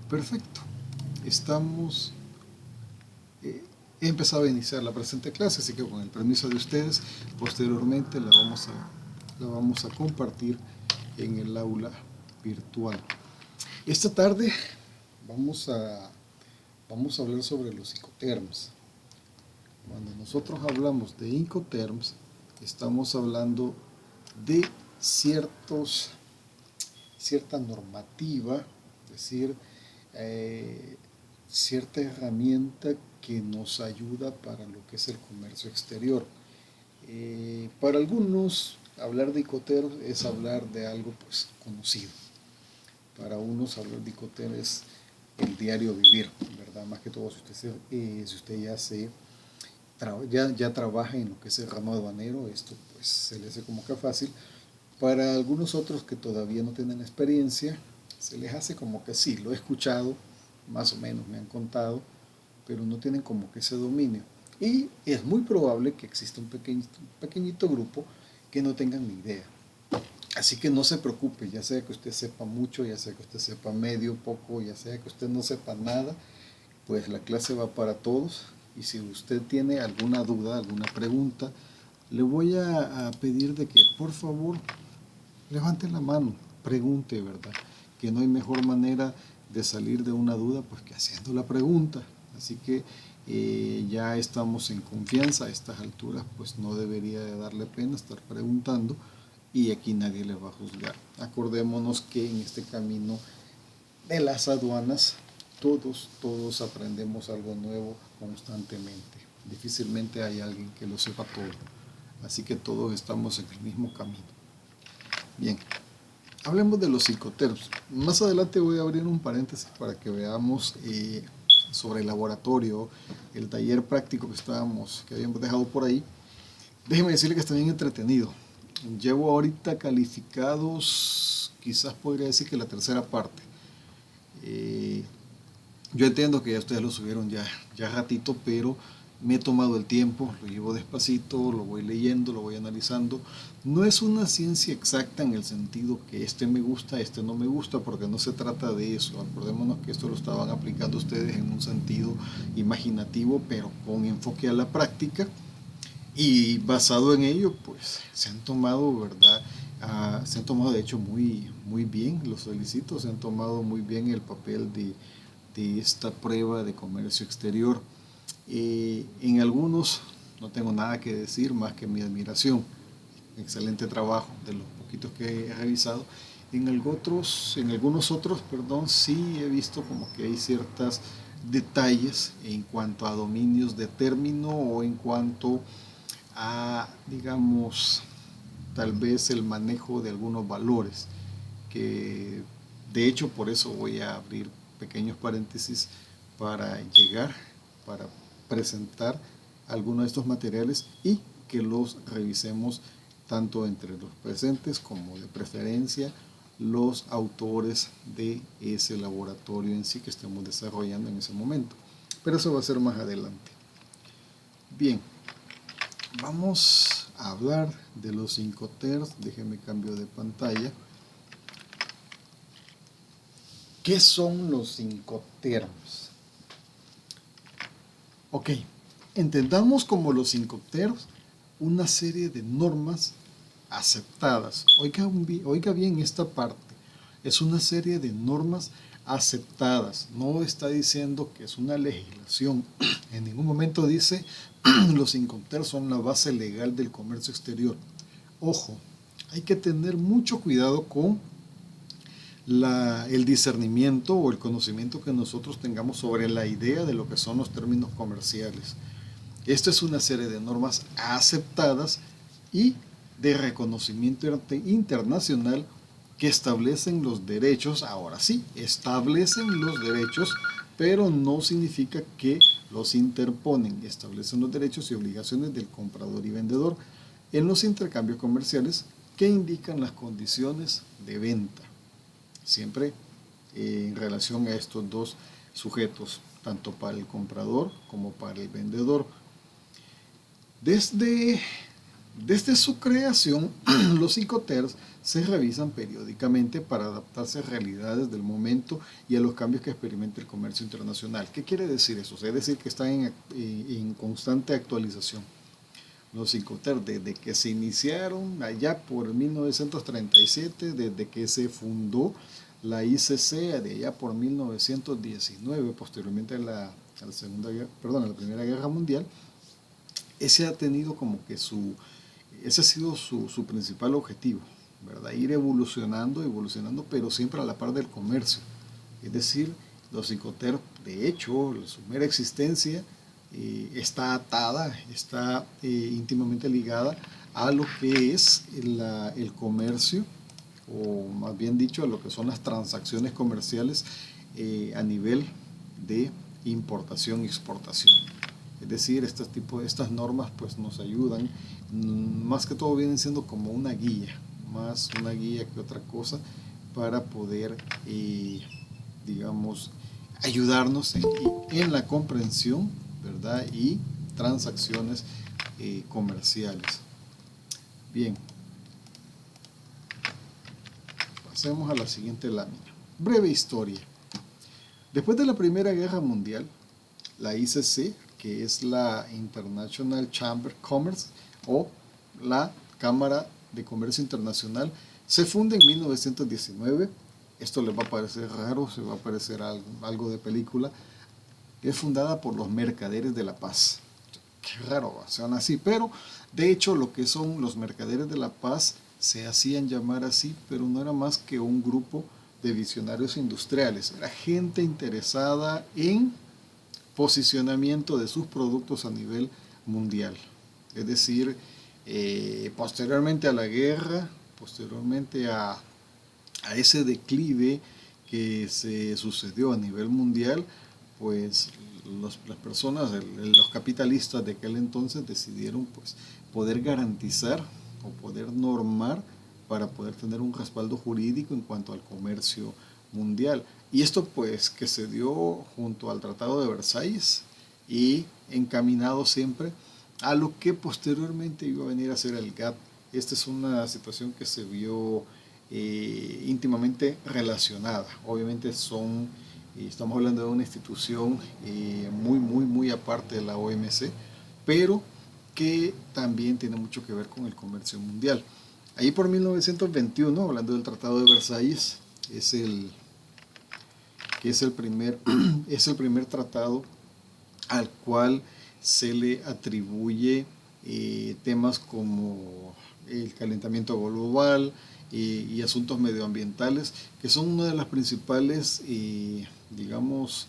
Perfecto. Estamos... he empezado a iniciar la presente clase, así que con el permiso de ustedes, posteriormente la vamos a compartir en el aula virtual. Esta tarde vamos a hablar sobre los Incoterms. Cuando nosotros hablamos de Incoterms, estamos hablando de cierta normativa, es decir, cierta herramienta que nos ayuda para lo que es el comercio exterior. Para algunos, hablar de Incoterms es hablar de algo pues conocido. Para unos, hablar de Incoterms es el diario vivir, ¿verdad? Más que todo, si usted ya trabaja en lo que es el ramo aduanero, esto pues se le hace como que fácil. Para algunos otros que todavía no tienen experiencia, se les hace como que sí, lo he escuchado, más o menos me han contado, pero no tienen como que ese dominio. Y es muy probable que exista un pequeñito grupo que no tengan ni idea. Así que no se preocupe, ya sea que usted sepa mucho, ya sea que usted sepa medio, poco, ya sea que usted no sepa nada, pues la clase va para todos. Y si usted tiene alguna duda, alguna pregunta, le voy a pedir de que por favor levante la mano, pregunte, ¿verdad? Que no hay mejor manera de salir de una duda pues que haciendo la pregunta. Así que ya estamos en confianza a estas alturas, pues no debería de darle pena estar preguntando y aquí nadie le va a juzgar. Acordémonos que en este camino de las aduanas todos aprendemos algo nuevo constantemente. Difícilmente hay alguien que lo sepa todo. Así que todos estamos en el mismo camino. Bien, hablemos de los Incoterms. Más adelante voy a abrir un paréntesis para que veamos sobre el laboratorio, el taller práctico que habíamos dejado por ahí. Déjeme decirle que está bien entretenido. Llevo ahorita calificados, quizás podría decir que la tercera parte. Yo entiendo que ya ustedes lo subieron ya ratito, pero me he tomado el tiempo, lo llevo despacito, lo voy leyendo, lo voy analizando. No es una ciencia exacta en el sentido que este me gusta, este no me gusta, porque no se trata de eso. Acordémonos que esto lo estaban aplicando ustedes en un sentido imaginativo, pero con enfoque a la práctica. Y basado en ello, pues se han tomado, ¿verdad? Se han tomado de hecho muy bien, los felicito, se han tomado muy bien el papel de esta prueba de comercio exterior. En algunos no tengo nada que decir más que mi admiración. Excelente trabajo de los poquitos que he revisado. En algunos otros, sí he visto como que hay ciertos detalles en cuanto a dominios de término o en cuanto a, digamos, tal vez el manejo de algunos valores, que de hecho por eso voy a abrir pequeños paréntesis para presentar algunos de estos materiales y que los revisemos tanto entre los presentes como de preferencia los autores de ese laboratorio en sí que estemos desarrollando en ese momento. Pero eso va a ser más adelante. Bien, vamos a hablar de los Incoterms. Déjenme cambio de pantalla. ¿Qué son los Incoterms? Ok, entendamos como los Incoterms una serie de normas aceptadas. Oiga bien esta parte. Es una serie de normas aceptadas. No está diciendo que es una legislación. En ningún momento dice los Incoterms son la base legal del comercio exterior. Ojo, hay que tener mucho cuidado con el discernimiento o el conocimiento que nosotros tengamos sobre la idea de lo que son los términos comerciales. Esta es una serie de normas aceptadas y de reconocimiento internacional que establecen los derechos. Ahora sí, establecen los derechos, pero no significa que los interponen. Establecen los derechos y obligaciones del comprador y vendedor en los intercambios comerciales que indican las condiciones de venta. Siempre en relación a estos dos sujetos, tanto para el comprador como para el vendedor. Desde Desde su creación, los Incoterms se revisan periódicamente para adaptarse a realidades del momento y a los cambios que experimenta el comercio internacional. ¿Qué quiere decir eso? Es decir, que están en constante actualización. Los Incoterms, desde que se iniciaron allá por 1937, desde que se fundó la ICC, de allá por 1919, posteriormente a la Primera Guerra Mundial, ese ha tenido como que ese ha sido su principal objetivo, ¿verdad? Ir evolucionando, pero siempre a la par del comercio. Es decir, los Incoterms, de hecho, su mera existencia está atada, está íntimamente ligada a lo que es el comercio, o más bien dicho, a lo que son las transacciones comerciales a nivel de importación y exportación. Es decir, estas normas pues nos ayudan, más que todo vienen siendo como una guía, más una guía que otra cosa, para poder, digamos, ayudarnos en la comprensión, ¿verdad? Y transacciones comerciales. Bien, pasemos a la siguiente lámina. Breve historia. Después de la Primera Guerra Mundial, la ICC, que es la International Chamber of Commerce, o la Cámara de Comercio Internacional, se funda en 1919. Esto les va a parecer raro, se va a parecer algo de película. Es fundada por los mercaderes de la paz. Qué raro, son así, pero de hecho lo que son los mercaderes de la paz se hacían llamar así, pero no era más que un grupo de visionarios industriales. Era gente interesada en posicionamiento de sus productos a nivel mundial. Es decir, posteriormente a la guerra, posteriormente a ese declive que se sucedió a nivel mundial, pues las personas, los capitalistas de aquel entonces decidieron pues poder garantizar o poder normar para poder tener un respaldo jurídico en cuanto al comercio mundial. Y esto pues que se dio junto al Tratado de Versalles y encaminado siempre a lo que posteriormente iba a venir a ser el GATT. Esta es una situación que se vio íntimamente relacionada. Obviamente estamos hablando de una institución muy aparte de la OMC, pero que también tiene mucho que ver con el comercio mundial. Ahí por 1921, hablando del Tratado de Versalles, es el primer, es el primer tratado al cual se le atribuye temas como el calentamiento global y asuntos medioambientales, que son una de las principales, digamos,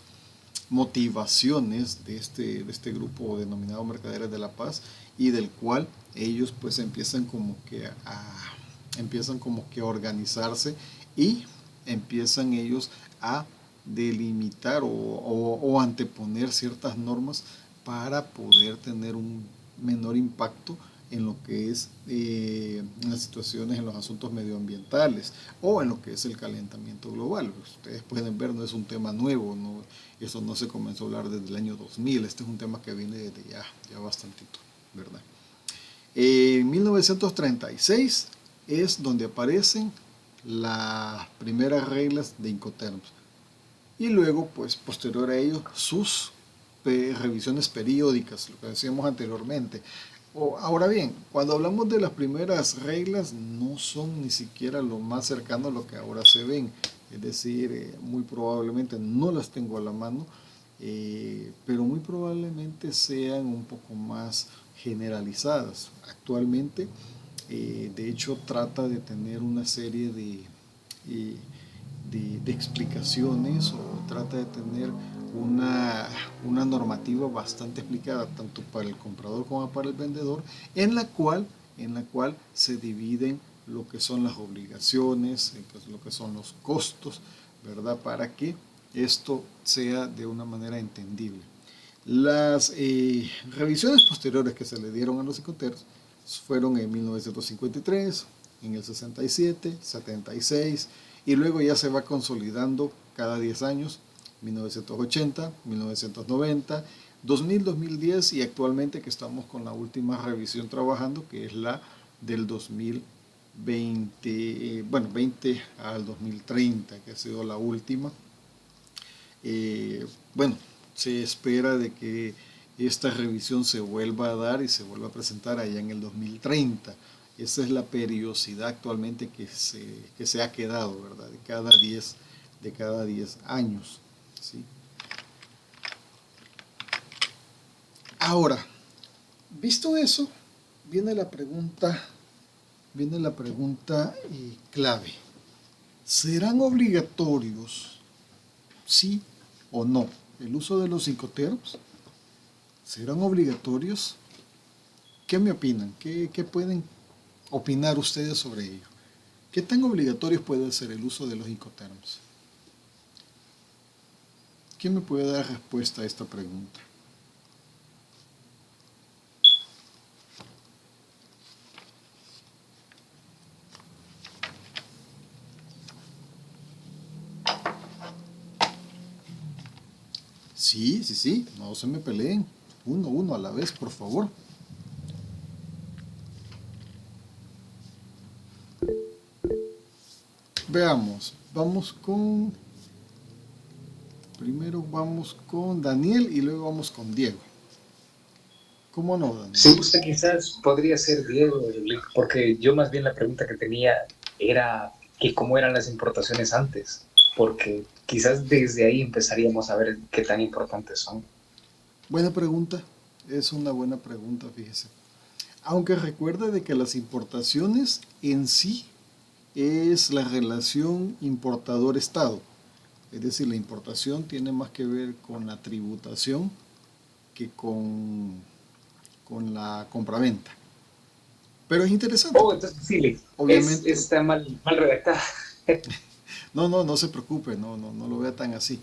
motivaciones de este grupo denominado Mercaderes de la Paz, y del cual ellos pues empiezan como que a organizarse, y empiezan ellos a delimitar o anteponer ciertas normas para poder tener un menor impacto en lo que es en las situaciones, en los asuntos medioambientales o en lo que es el calentamiento global. Ustedes pueden ver, no es un tema nuevo, no, eso no se comenzó a hablar desde el año 2000, este es un tema que viene desde ya bastantito, ¿verdad? En 1936 es donde aparecen las primeras reglas de Incoterms, y luego pues posterior a ello sus revisiones periódicas, lo que decíamos anteriormente. Ahora bien, cuando hablamos de las primeras reglas, no son ni siquiera lo más cercano a lo que ahora se ven. Es decir, muy probablemente no las tengo a la mano, pero muy probablemente sean un poco más generalizadas. Actualmente, de hecho, trata de tener una serie de explicaciones, o trata de tener una normativa bastante explicada tanto para el comprador como para el vendedor, en la cual se dividen lo que son las obligaciones, lo que son los costos, ¿verdad? Para que esto sea de una manera entendible. Las revisiones posteriores que se le dieron a los Incoterms fueron en 1953, en el 67, 76, y luego ya se va consolidando cada 10 años, 1980, 1990, 2000, 2010 y actualmente que estamos con la última revisión trabajando, que es la del 2020, bueno, 20 al 2030, que ha sido la última. Bueno, se espera de que esta revisión se vuelva a dar y se vuelva a presentar allá en el 2030. Esa es la periodicidad actualmente que se ha quedado, ¿verdad? De cada 10 años. ¿Sí? Ahora, visto eso, viene la pregunta, clave. ¿Serán obligatorios, sí o no, el uso de los psicoteros? ¿Serán obligatorios? ¿Qué me opinan? ¿Qué pueden opinar ustedes sobre ello? ¿Qué tan obligatorio puede ser el uso de los psicotermos? ¿Quién me puede dar respuesta a esta pregunta? Sí, sí, sí, no se me peleen. Uno a la vez, por favor. Veamos, primero vamos con Daniel y luego vamos con Diego. ¿Cómo no, Daniel? Sí, usted quizás podría ser Diego, porque yo más bien la pregunta que tenía era que cómo eran las importaciones antes, porque quizás desde ahí empezaríamos a ver qué tan importantes son. Buena pregunta, es una buena pregunta, fíjese. Aunque recuerde de que las importaciones en sí es la relación importador-estado. Es decir, la importación tiene más que ver con la tributación que con la compraventa. Pero es interesante. Oh, entonces sí, Obviamente, está mal redactada. no se preocupe, no lo vea tan así.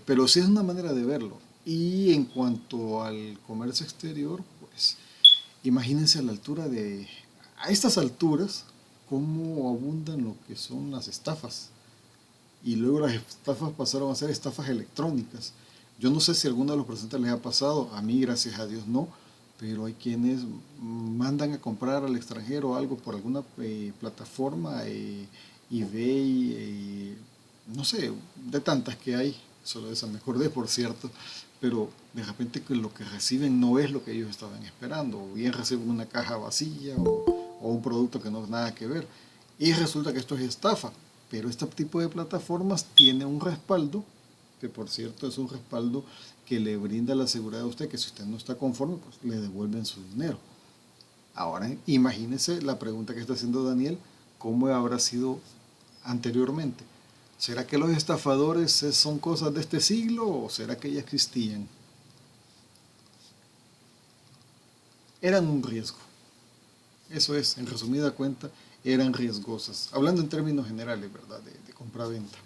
Pero sí es una manera de verlo. Y en cuanto al comercio exterior, pues imagínense a estas alturas, cómo abundan lo que son las estafas. Y luego las estafas pasaron a ser estafas electrónicas. Yo no sé si a alguno de los presentes les ha pasado, a mí gracias a Dios no, pero hay quienes mandan a comprar al extranjero algo por alguna plataforma, eBay, no sé, de tantas que hay, solo esa me acordé por cierto, pero de repente que lo que reciben no es lo que ellos estaban esperando, o bien reciben una caja vacía o un producto que no tiene nada que ver, y resulta que esto es estafa, pero este tipo de plataformas tiene un respaldo, que por cierto es un respaldo que le brinda la seguridad a usted que si usted no está conforme, pues le devuelven su dinero. Ahora, imagínese la pregunta que está haciendo Daniel, ¿cómo habrá sido anteriormente? ¿Será que los estafadores son cosas de este siglo o será que ya existían? Eran un riesgo. Eso es, en resumida cuenta, eran riesgosas. Hablando en términos generales, ¿verdad? De compra-venta.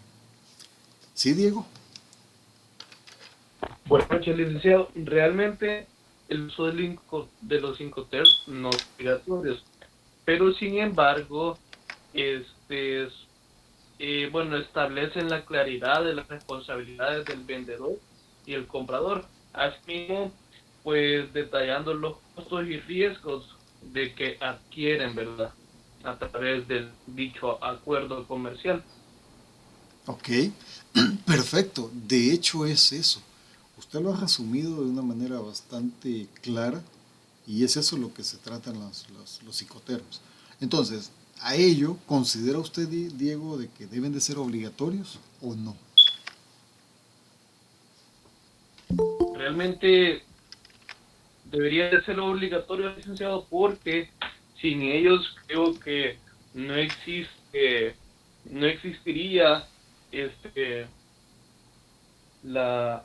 ¿Sí, Diego? Buenas noches, licenciado. Realmente el uso de los Incoterms no es obligatorio, pero sin embargo, este bueno, establecen la claridad de las responsabilidades del vendedor y el comprador. Asimismo, pues detallando los costos y riesgos de que adquieren, ¿verdad? A través del dicho acuerdo comercial. Ok, perfecto. De hecho es eso. Usted lo ha resumido de una manera bastante clara y es eso lo que se tratan los psicotermos. Entonces, ¿a ello considera usted, Diego, de que deben de ser obligatorios o no? Realmente debería de ser obligatorio, licenciado, porque sin ellos creo que no existe, no existiría este la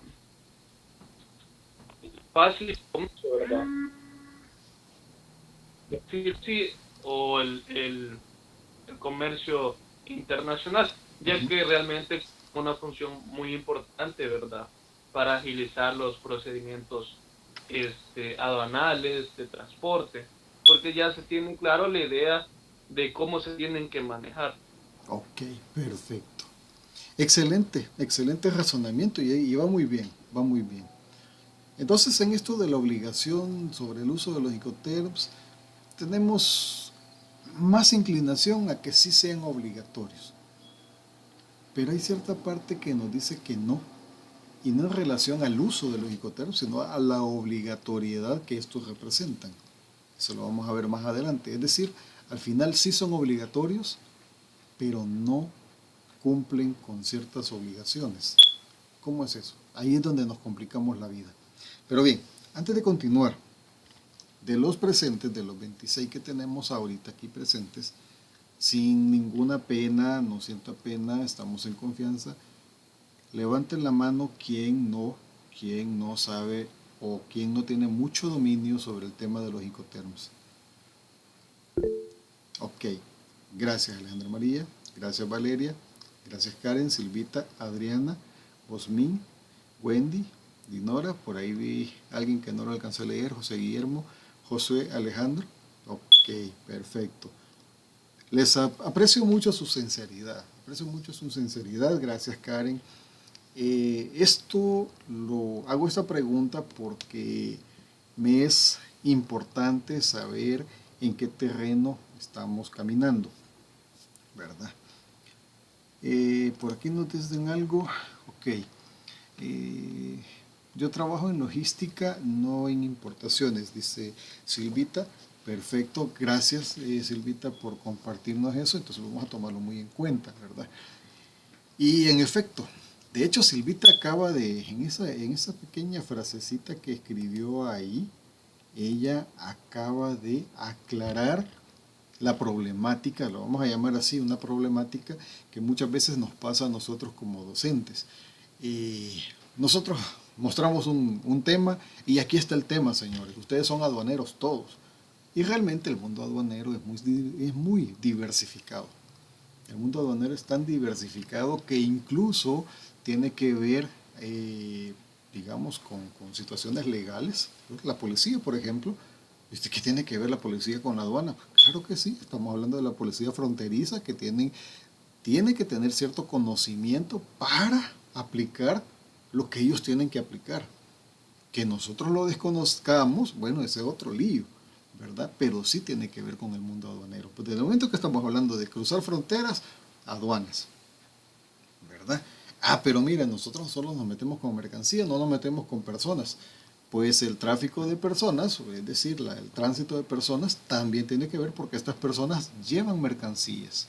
fácil, ¿verdad? Decir sí o el comercio internacional, ya Ujú. que realmente es una función muy importante, ¿verdad? Para agilizar los procedimientos aduanales, de transporte, porque ya se tiene claro la idea de cómo se tienen que manejar. Ok, perfecto. Excelente, excelente razonamiento y va muy bien, va muy bien. Entonces, en esto de la obligación sobre el uso de los Incoterms, tenemos más inclinación a que sí sean obligatorios. Pero hay cierta parte que nos dice que no, y no en relación al uso de los Incoterms, sino a la obligatoriedad que estos representan. Eso lo vamos a ver más adelante. Es decir, al final sí son obligatorios, pero no cumplen con ciertas obligaciones. ¿Cómo es eso? Ahí es donde nos complicamos la vida. Pero bien, antes de continuar, de los presentes, de los 26 que tenemos ahorita aquí presentes, sin ninguna pena, no sienta pena, estamos en confianza, levanten la mano quien no sabe o quien no tiene mucho dominio sobre el tema de los Incoterms. Ok, gracias Alejandra María, gracias Valeria, gracias Karen, Silvita, Adriana, Osmin, Wendy, Dinora, por ahí vi a alguien que no lo alcancé a leer, José Guillermo, Josué Alejandro. Ok, perfecto. Les aprecio mucho su sinceridad, gracias Karen. Hago esta pregunta porque me es importante saber en qué terreno estamos caminando, ¿verdad? Por aquí nos dicen algo. Ok. Yo trabajo en logística, no en importaciones, dice Silvita. Perfecto, gracias Silvita por compartirnos eso, entonces vamos a tomarlo muy en cuenta, ¿verdad? Y en efecto, de hecho Silvita acaba en esa pequeña frasecita que escribió ahí, ella acaba de aclarar la problemática, lo vamos a llamar así, una problemática que muchas veces nos pasa a nosotros como docentes. Nosotros mostramos un tema y aquí está el tema, señores. Ustedes son aduaneros todos. Y realmente el mundo aduanero es muy diversificado. El mundo aduanero es tan diversificado que incluso tiene que ver, digamos, con situaciones legales. La policía, por ejemplo. ¿Qué tiene que ver la policía con la aduana? Claro que sí, estamos hablando de la policía fronteriza que tiene que tener cierto conocimiento para aplicar lo que ellos tienen que aplicar. Que nosotros lo desconozcamos, bueno, ese es otro lío, ¿verdad? Pero sí tiene que ver con el mundo aduanero. Pues desde el momento que estamos hablando de cruzar fronteras, aduanas, ¿verdad? Pero mira, nosotros solo nos metemos con mercancía, no nos metemos con personas. Pues el tráfico de personas, es decir, el tránsito de personas, también tiene que ver porque estas personas llevan mercancías.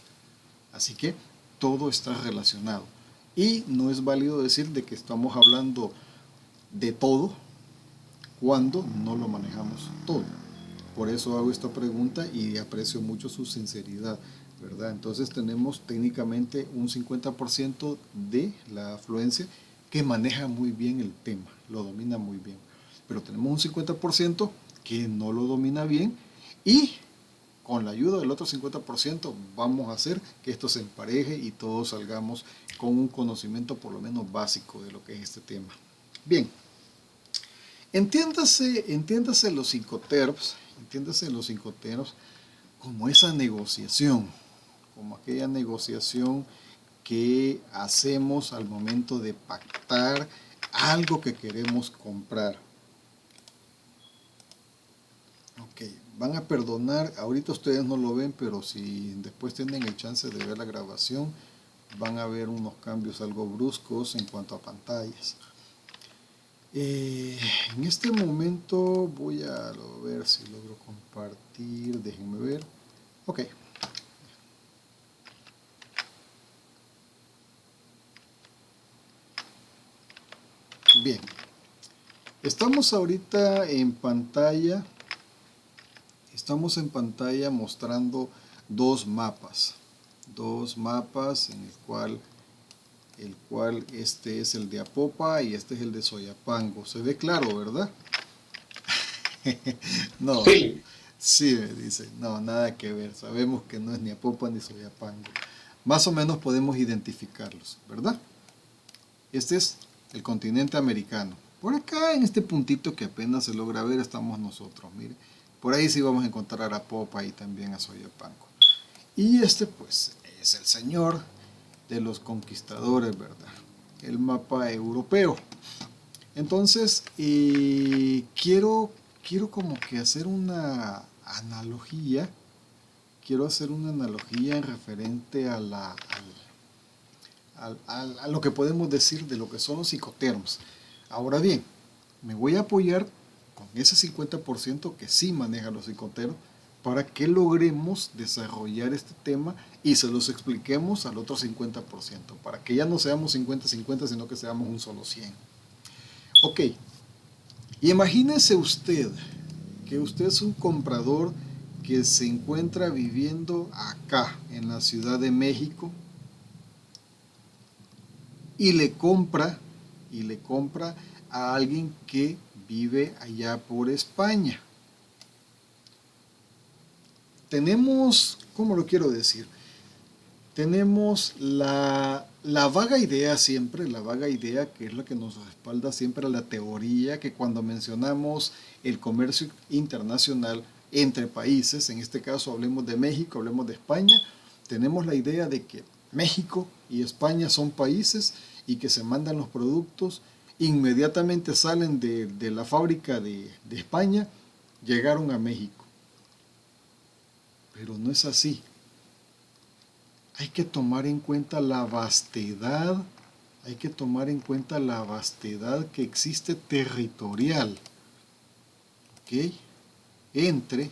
Así que todo está relacionado. Y no es válido decir de que estamos hablando de todo cuando no lo manejamos todo. Por eso hago esta pregunta y aprecio mucho su sinceridad, ¿verdad? Entonces tenemos técnicamente un 50% de la afluencia que maneja muy bien el tema, lo domina muy bien. Pero tenemos un 50% que no lo domina bien y con la ayuda del otro 50% vamos a hacer que esto se empareje y todos salgamos con un conocimiento por lo menos básico de lo que es este tema. Bien, entiéndase los Incoterms como esa negociación, como aquella negociación que hacemos al momento de pactar algo que queremos comprar. Ok, van a perdonar, ahorita ustedes no lo ven, pero si después tienen el chance de ver la grabación, van a ver unos cambios algo bruscos en cuanto a pantallas. En este momento voy a ver si logro compartir, déjenme ver. Ok. Bien. Estamos ahorita en pantalla. Estamos en pantalla mostrando dos mapas en el cual este es el de Apopa y este es el de Soyapango. Se ve claro, ¿verdad? No, sí me dice, no, nada que ver, sabemos que no es ni Apopa ni Soyapango. Más o menos podemos identificarlos, ¿verdad? Este es el continente americano. Por acá en este puntito que apenas se logra ver estamos nosotros, mire. Por ahí sí vamos a encontrar a Apopa y también a Soyapango. Y este pues es el señor de los conquistadores, ¿verdad? El mapa europeo. Entonces, quiero como que hacer una analogía, quiero hacer una analogía en referente a a lo que podemos decir de lo que son los psicoterms. Ahora bien, me voy a apoyar con ese 50% que sí maneja los psicoterms para que logremos desarrollar este tema y se los expliquemos al otro 50%, para que ya no seamos 50-50, sino que seamos un solo 100. Ok, imagínese usted que usted es un comprador que se encuentra viviendo acá en la Ciudad de México y le compra a alguien que vive allá por España. Tenemos, ¿cómo lo quiero decir? Tenemos la vaga idea siempre, la vaga idea que es lo que nos respalda siempre la teoría que cuando mencionamos el comercio internacional entre países, en este caso hablemos de México, hablemos de España, tenemos la idea de que México y España son países y que se mandan los productos, inmediatamente salen de la fábrica de España, llegaron a México. Pero no es así. Hay que tomar en cuenta la vastedad, hay que tomar en cuenta la vastedad que existe territorial, ¿ok? Entre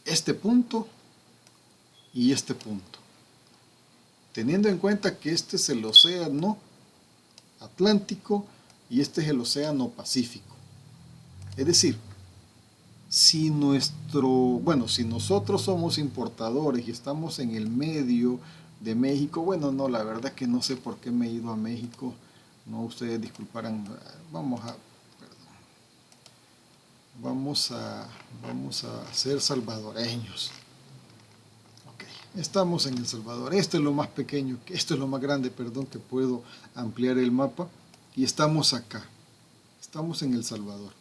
este punto y este punto. Teniendo en cuenta que este es el océano Atlántico y este es el océano Pacífico. Es decir, si si nosotros somos importadores y estamos en el medio de México, bueno, no, la verdad que no sé por qué me he ido a México, no, ustedes disculparán, vamos a ser salvadoreños. Ok, estamos en El Salvador, este es lo más pequeño, esto es lo más grande, perdón, que puedo ampliar el mapa, y estamos acá, estamos en El Salvador.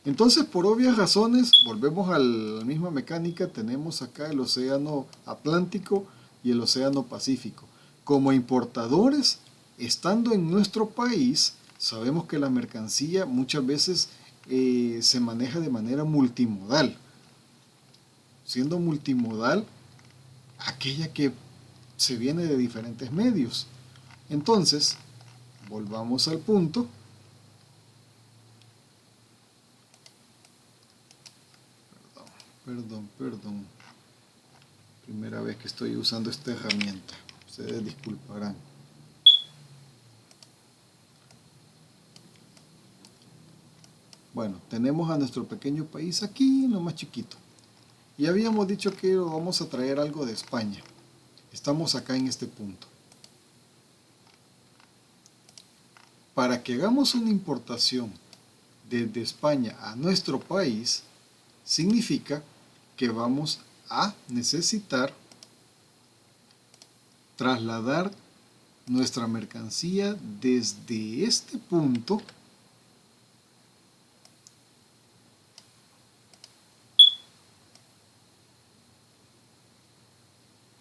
Entonces, por obvias razones, volvemos a la misma mecánica, tenemos acá el océano Atlántico y el océano Pacífico. Como importadores, estando en nuestro país, sabemos que la mercancía muchas veces se maneja de manera multimodal. Siendo multimodal, aquella que se viene de diferentes medios. Entonces, volvamos al punto. Perdón. Primera vez que estoy usando esta herramienta. Ustedes disculparán. Bueno, tenemos a nuestro pequeño país aquí, no más chiquito. Y habíamos dicho que vamos a traer algo de España. Estamos acá en este punto. Para que hagamos una importación desde España a nuestro país, significa que vamos a necesitar trasladar nuestra mercancía desde este punto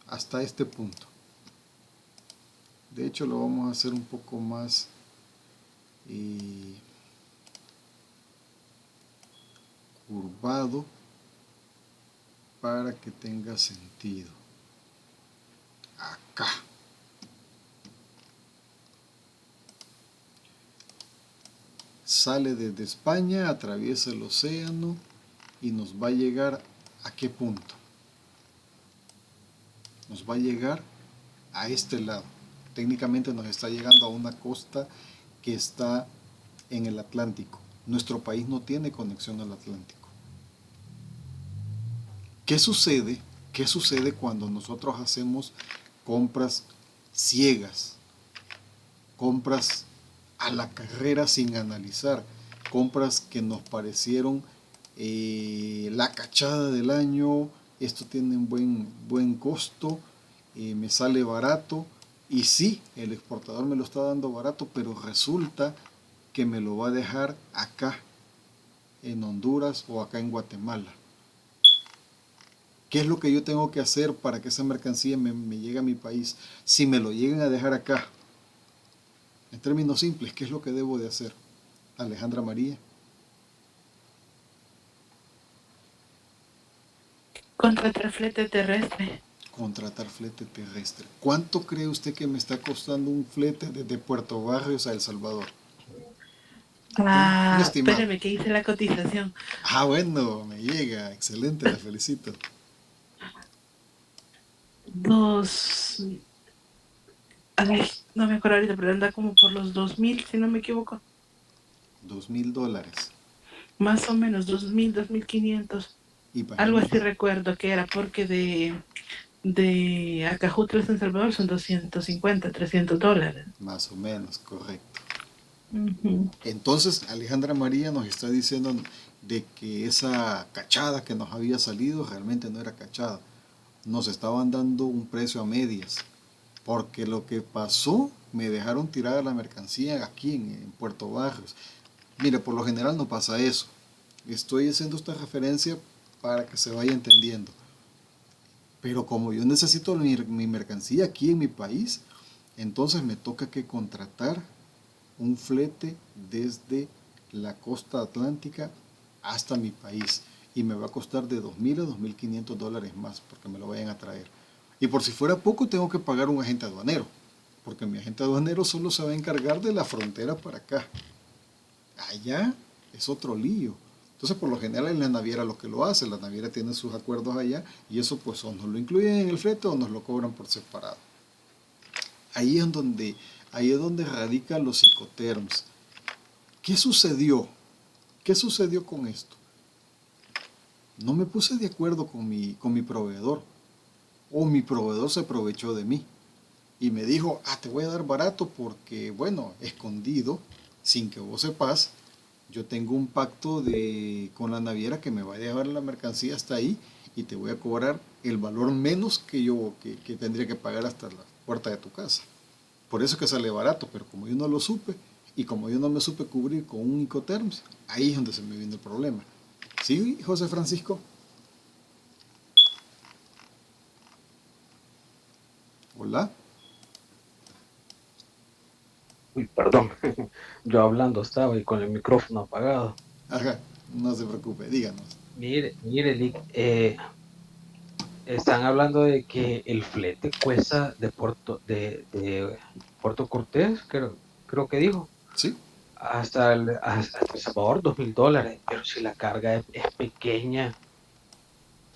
hasta este punto. De hecho, lo vamos a hacer un poco más curvado para que tenga sentido. Acá. Sale desde España, atraviesa el océano y nos va a llegar ¿a qué punto? Nos va a llegar a este lado. Técnicamente nos está llegando a una costa que está en el Atlántico. Nuestro país no tiene conexión al Atlántico. ¿Qué sucede? ¿Qué sucede cuando nosotros hacemos compras ciegas? Compras a la carrera sin analizar. Compras que nos parecieron la cachada del año. Esto tiene un buen costo. Me sale barato. Y sí, el exportador me lo está dando barato, pero resulta que me lo va a dejar acá en Honduras o acá en Guatemala. ¿Qué es lo que yo tengo que hacer para que esa mercancía me llegue a mi país? Si me lo llegan a dejar acá, en términos simples, ¿qué es lo que debo de hacer? Alejandra María. Contratar flete terrestre. Contratar flete terrestre. ¿Cuánto cree usted que me está costando un flete desde Puerto Barrios a El Salvador? Un estimado. Espéreme que hice la cotización. Bueno, me llega. Excelente, la felicito. Ay, no me acuerdo ahorita, pero anda como por los 2,000, si no me equivoco. $2,000. Más o menos, 2,000, 2,500. Algo así recuerdo que era, porque de Acajutla a San Salvador son 250, $300. Más o menos, correcto. Uh-huh. Entonces, Alejandra María nos está diciendo de que esa cachada que nos había salido realmente no era cachada. Nos estaban dando un precio a medias. Porque lo que pasó, me dejaron tirada la mercancía aquí en Puerto Barrios. Mire, por lo general no pasa eso. Estoy haciendo esta referencia para que se vaya entendiendo. Pero como yo necesito mi mercancía aquí en mi país, entonces me toca que contratar un flete desde la costa atlántica hasta mi país. Y me va a costar de $2,000 a $2,500 más porque me lo vayan a traer. Y por si fuera poco, tengo que pagar un agente aduanero. Porque mi agente aduanero solo se va a encargar de la frontera para acá. Allá es otro lío. Entonces, por lo general, en la naviera lo que lo hace, la naviera tiene sus acuerdos allá y eso pues o nos lo incluyen en el flete o nos lo cobran por separado. Ahí es donde radican los Incoterms. ¿Qué sucedió? ¿Qué sucedió con esto? No me puse de acuerdo con mi proveedor. O mi proveedor se aprovechó de mí. Y me dijo, te voy a dar barato porque, bueno, escondido, sin que vos sepas, yo tengo un pacto con la naviera que me va a llevar la mercancía hasta ahí y te voy a cobrar el valor menos que tendría que pagar hasta la puerta de tu casa. Por eso es que sale barato, pero como yo no lo supe y como yo no me supe cubrir con un Incoterms, ahí es donde se me viene el problema. ¿Sí, José Francisco? Hola. Uy, perdón, yo hablando estaba y con el micrófono apagado. Ajá, no se preocupe, díganos. Mire, Lick, están hablando de que el flete cuesta de Puerto Cortés, creo que dijo. Sí. Hasta El Salvador, $2,000, pero si la carga es pequeña,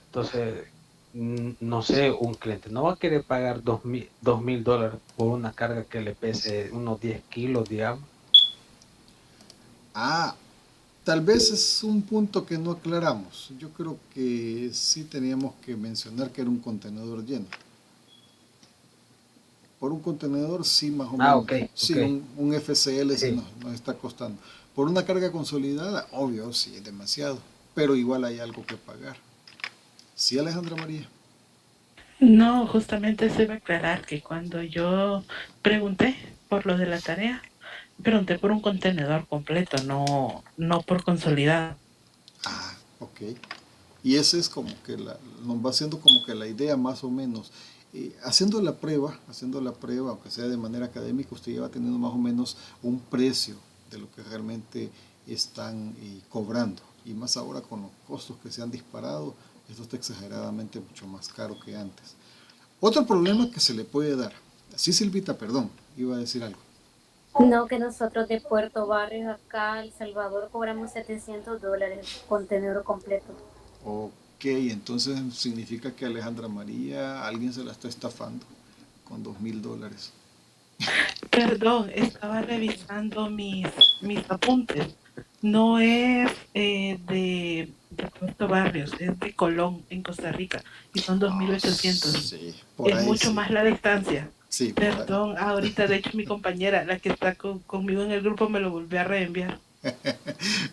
entonces, no sé, un cliente no va a querer pagar $2,000 por una carga que le pese unos 10 kilos, digamos. Tal vez es un punto que no aclaramos. Yo creo que sí teníamos que mencionar que era un contenedor lleno. Por un contenedor sí, más o menos. Okay, sí, okay. Un FCL sí nos está costando. Por una carga consolidada, obvio, sí, es demasiado. Pero igual hay algo que pagar. ¿Sí, Alejandra María? No, justamente se iba a aclarar que cuando yo pregunté por lo de la tarea, pregunté por un contenedor completo, no por consolidado. Ok. Y ese es como que nos va haciendo como que la idea más o menos. Haciendo la prueba, aunque sea de manera académica, usted ya va teniendo más o menos un precio de lo que realmente están cobrando. Y más ahora con los costos que se han disparado, esto está exageradamente mucho más caro que antes. Otro problema que se le puede dar. Sí, Silvita, perdón, iba a decir algo. No, que nosotros de Puerto Barrios acá, El Salvador, cobramos $700 el contenedor completo. Ok, entonces significa que Alejandra María, alguien se la está estafando con $2,000. Perdón, estaba revisando mis apuntes. No es de Puerto Barrios, es de Colón, en Costa Rica, y son 2,800. Sí, es mucho más la distancia. Sí, perdón, ahorita de hecho mi compañera, la que está conmigo en el grupo, me lo volvió a reenviar.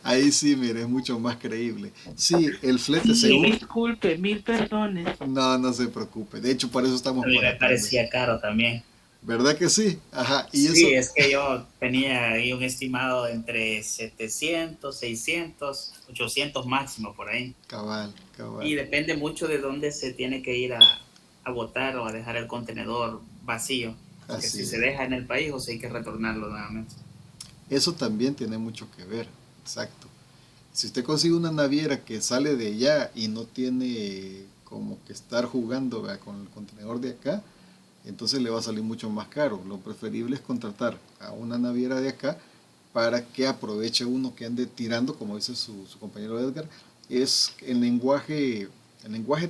Ahí sí, mire, es mucho más creíble. Sí, el flete seguro. Disculpe, 1,000 perdones. No se preocupe. De hecho, por eso estamos. A mí me parecía caro también. ¿Verdad que sí? Ajá, y eso, Sí, es que yo tenía ahí un estimado entre 700, 600, 800 máximo por ahí. cabal, cabal, Y depende mucho de dónde se tiene que ir a botar o a dejar el contenedor vacío. Porque así si se es. deja en el país o si hay que retornarlo nuevamente. Eso también tiene mucho que ver, exacto. Si usted consigue una naviera que sale de allá y no tiene como que estar jugando, ¿verdad?, con el contenedor de acá, entonces le va a salir mucho más caro. Lo preferible es contratar a una naviera de acá para que aproveche uno que ande tirando, como dice su compañero Edgar. Es el lenguaje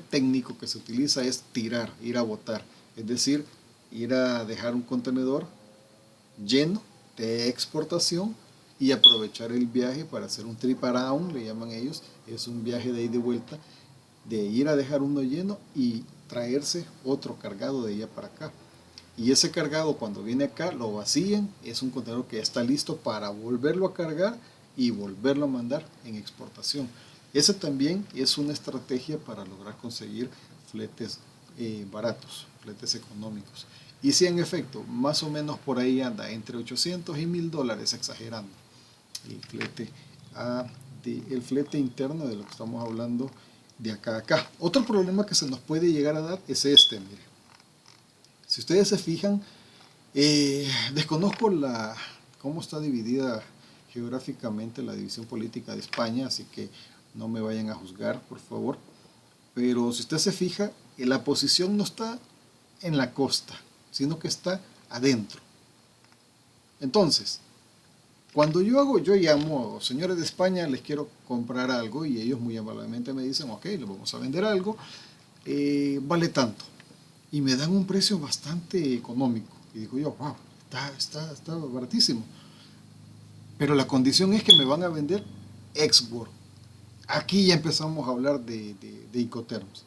técnico que se utiliza es tirar, ir a botar. Es decir, ir a dejar un contenedor lleno de exportación y aprovechar el viaje para hacer un trip around, le llaman ellos, es un viaje de ida y de vuelta, de ir a dejar uno lleno y traerse otro cargado de allá para acá. Y ese cargado cuando viene acá lo vacían, es un contenedor que ya está listo para volverlo a cargar y volverlo a mandar en exportación. Esa también es una estrategia para lograr conseguir fletes baratos, fletes económicos. Y si en efecto, más o menos por ahí anda, entre 800 y $1000, exagerando, el flete, el flete interno de lo que estamos hablando de acá a acá. Otro problema que se nos puede llegar a dar es este, mire. Si ustedes se fijan, desconozco cómo está dividida geográficamente la división política de España, así que no me vayan a juzgar, por favor. Pero si usted se fija, la posición no está en la costa, sino que está adentro. Entonces, cuando yo llamo, señores de España, les quiero comprar algo y ellos muy amablemente me dicen, ok, les vamos a vender algo, vale tanto. Y me dan un precio bastante económico. Y digo yo, wow, está baratísimo. Pero la condición es que me van a vender export. Aquí ya empezamos a hablar de Incoterms.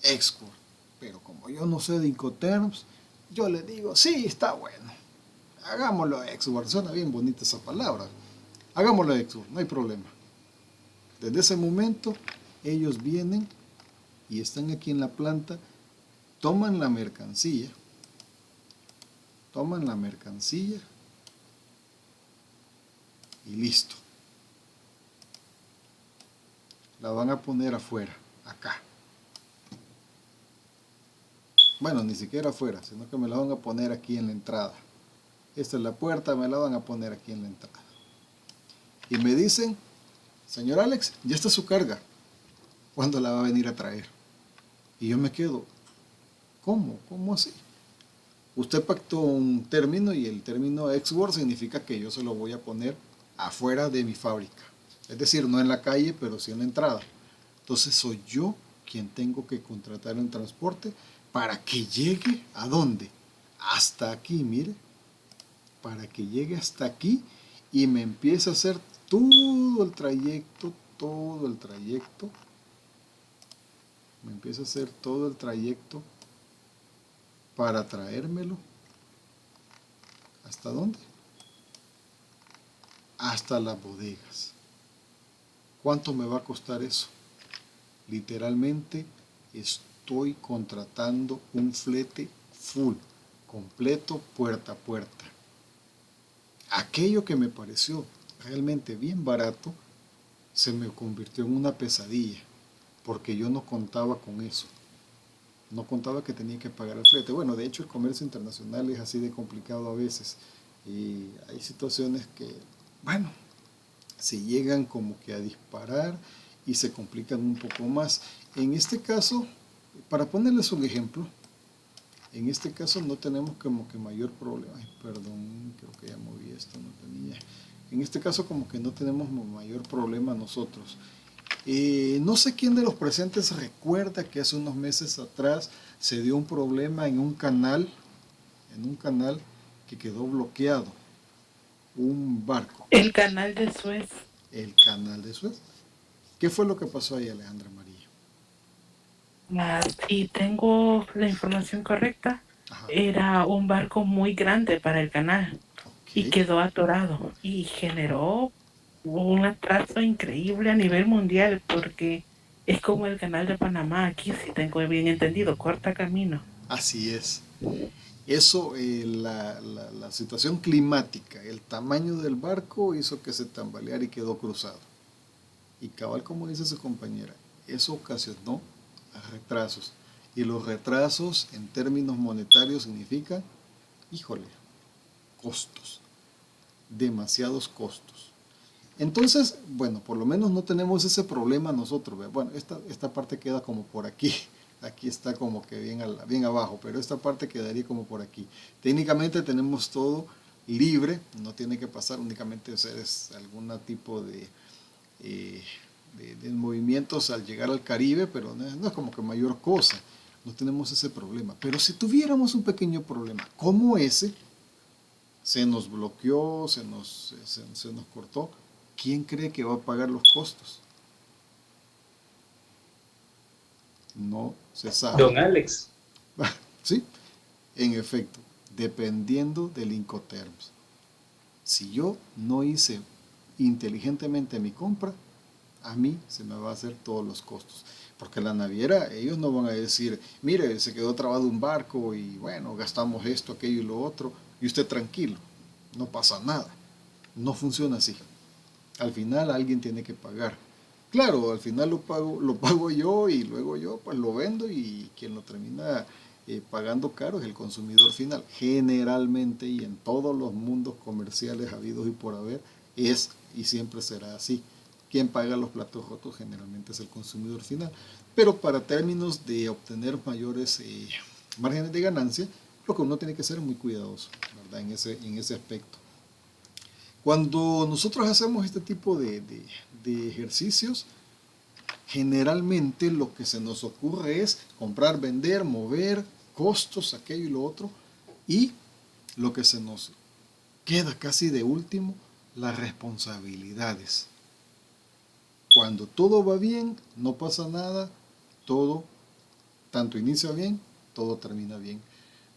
Export. Pero como yo no sé de Incoterms, yo le digo, sí, está bueno. Hagámoslo export. Suena bien bonita esa palabra. Hagámoslo export, no hay problema. Desde ese momento, ellos vienen y están aquí en la planta, toman la mercancía y listo. La van a poner afuera, acá. Bueno, ni siquiera afuera, sino que me la van a poner aquí en la entrada. Esta es la puerta, me la van a poner aquí en la entrada. Y me dicen, señor Alex, ya está su carga. ¿Cuándo la va a venir a traer? Y yo me quedo, ¿cómo? ¿Cómo así? Usted pactó un término y el término export significa que yo se lo voy a poner afuera de mi fábrica. Es decir, no en la calle, pero sí en la entrada. Entonces soy yo quien tengo que contratar un transporte para que llegue ¿a dónde? Hasta aquí, mire. Para que llegue hasta aquí y me empiece a hacer todo el trayecto. Me empieza a hacer todo el trayecto para traérmelo. ¿Hasta dónde? Hasta las bodegas. ¿Cuánto me va a costar eso? Literalmente estoy contratando un flete full, completo, puerta a puerta. Aquello que me pareció realmente bien barato se me convirtió en una pesadilla, porque yo no contaba con eso. No contaba que tenía que pagar el flete. Bueno, de hecho el comercio internacional es así de complicado a veces. Y hay situaciones que, bueno, se llegan como que a disparar y se complican un poco más. En este caso, para ponerles un ejemplo, en este caso no tenemos como que mayor problema. Ay, perdón, creo que ya moví esto, no tenía. En este caso como que no tenemos mayor problema nosotros. No sé quién de los presentes recuerda que hace unos meses atrás se dio un problema en un canal que quedó bloqueado. Un barco. El canal de Suez. El canal de Suez. ¿Qué fue lo que pasó ahí, Alejandra María? Si tengo la información correcta, Ajá. era un barco muy grande para el canal y quedó atorado y generó un atraso increíble a nivel mundial porque es como el canal de Panamá aquí, si tengo bien entendido, corta camino. Así es. Eso, la situación climática, el tamaño del barco hizo que se tambaleara y quedó cruzado. Y cabal, como dice su compañera, eso ocasionó retrasos. Y los retrasos en términos monetarios significan, híjole, costos, demasiados costos. Entonces, bueno, por lo menos no tenemos ese problema nosotros. Bueno, esta parte queda como por aquí. Aquí está como que bien abajo, pero esta parte quedaría como por aquí. Técnicamente tenemos todo libre, no tiene que pasar únicamente hacer algún tipo de movimientos al llegar al Caribe, pero no es como que mayor cosa. No tenemos ese problema. Pero si tuviéramos un pequeño problema como ese, se nos bloqueó, se nos cortó, ¿quién cree que va a pagar los costos? No se sabe. Don Alex. Sí, en efecto, dependiendo del Incoterms. Si yo no hice inteligentemente mi compra, a mí se me va a hacer todos los costos. Porque la naviera, ellos no van a decir, mire, se quedó trabado un barco y bueno, gastamos esto, aquello y lo otro, y usted tranquilo, no pasa nada. No funciona así. Al final alguien tiene que pagar. Claro, al final lo pago yo y luego yo pues lo vendo y quien lo termina pagando caro es el consumidor final. Generalmente y en todos los mundos comerciales habidos y por haber es y siempre será así. Quien paga los platos rotos generalmente es el consumidor final. Pero para términos de obtener mayores márgenes de ganancia, lo que uno tiene que ser es muy cuidadoso, ¿verdad? En ese aspecto. Cuando nosotros hacemos este tipo de ejercicios, generalmente lo que se nos ocurre es comprar, vender, mover, costos, aquello y lo otro, y lo que se nos queda casi de último, las responsabilidades. Cuando todo va bien, no pasa nada, todo, tanto inicia bien, todo termina bien.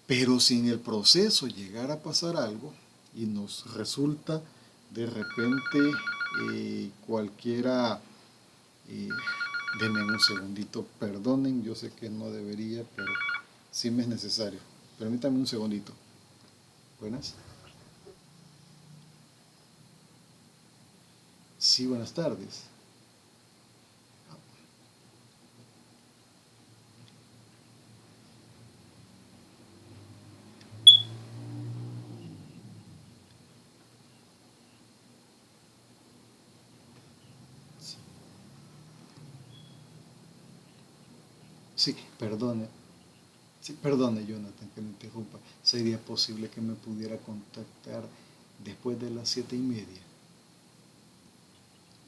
Pero si en el proceso llegara a pasar algo y nos resulta de repente cualquiera, denme un segundito, perdonen, yo sé que no debería, pero sí me es necesario. Permítanme un segundito. Buenas. Sí, buenas tardes. Sí, perdone. Sí, perdone, Jonathan, que me interrumpa. ¿Sería posible que me pudiera contactar después de las 7:30?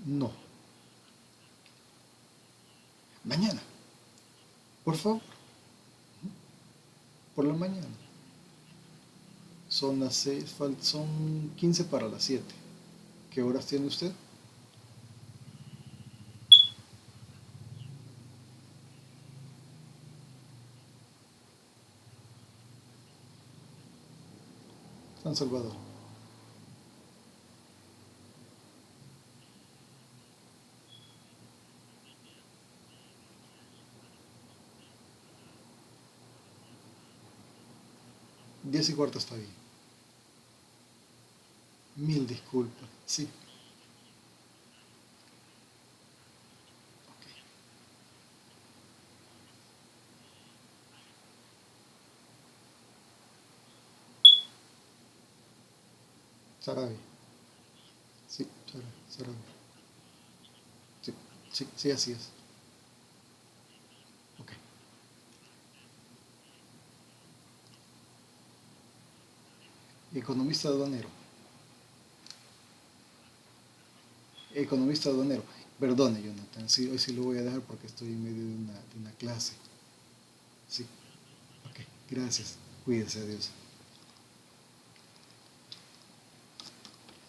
No. Mañana. Por favor. Por la mañana. Son las 6, son 15 para las 7. ¿Qué horas tiene usted? San Salvador. Diez y cuarto está bien. Mil disculpas. Sí. Ok. Sarabi. Sí, Sarabi. Sí, sí, sí, así es. Ok. Economista aduanero. Economista aduanero. Perdone, Jonathan, sí, hoy sí lo voy a dejar porque estoy en medio de una clase. Sí, ok, gracias. Cuídese, adiós.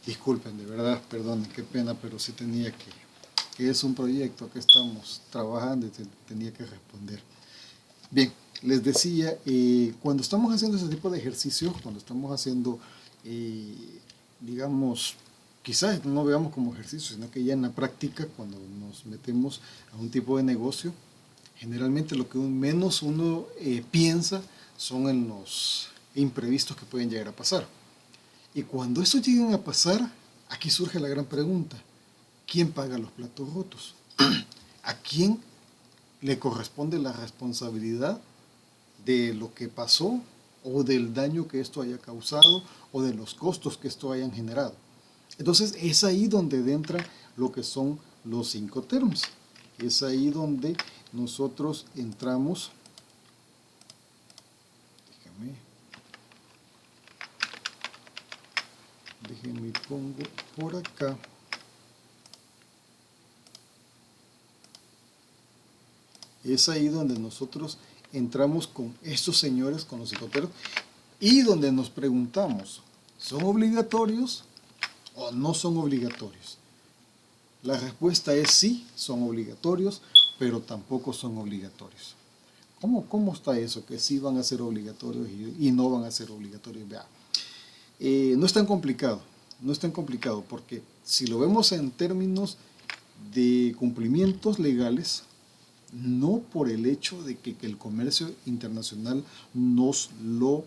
Disculpen, de verdad, perdonen, qué pena, pero sí tenía que es un proyecto que estamos trabajando y tenía que responder. Bien, les decía, cuando estamos haciendo ese tipo de ejercicios, cuando estamos haciendo, digamos, quizás no veamos como ejercicio, sino que ya en la práctica, cuando nos metemos a un tipo de negocio, generalmente lo que menos uno piensa son en los imprevistos que pueden llegar a pasar. Y cuando eso llegan a pasar, aquí surge la gran pregunta: ¿quién paga los platos rotos? ¿A quién le corresponde la responsabilidad de lo que pasó, o del daño que esto haya causado, o de los costos que esto hayan generado? Entonces es ahí donde entra lo que son los Incoterms. Es ahí donde nosotros entramos. Déjenme pongo por acá. Es ahí donde nosotros entramos con estos señores, con los Incoterms, y donde nos preguntamos: ¿son obligatorios o no son obligatorios? La respuesta es sí, son obligatorios, pero tampoco son obligatorios. ¿Cómo está eso? Que sí van a ser obligatorios y no van a ser obligatorios. Vea, no es tan complicado, porque si lo vemos en términos de cumplimientos legales, no por el hecho de que el comercio internacional nos lo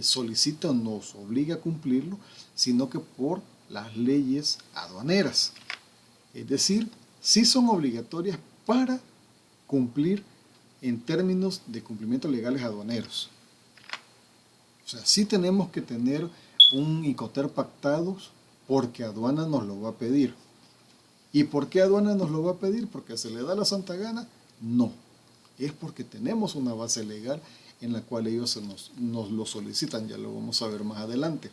solicita o nos obliga a cumplirlo, sino que por las leyes aduaneras. Es decir, sí son obligatorias para cumplir en términos de cumplimientos legales aduaneros. O sea, sí tenemos que tener un Incoterm pactado porque aduana nos lo va a pedir. ¿Y por qué aduana nos lo va a pedir? ¿Porque se le da la santa gana? No. Es porque tenemos una base legal en la cual ellos nos lo solicitan. Ya lo vamos a ver más adelante.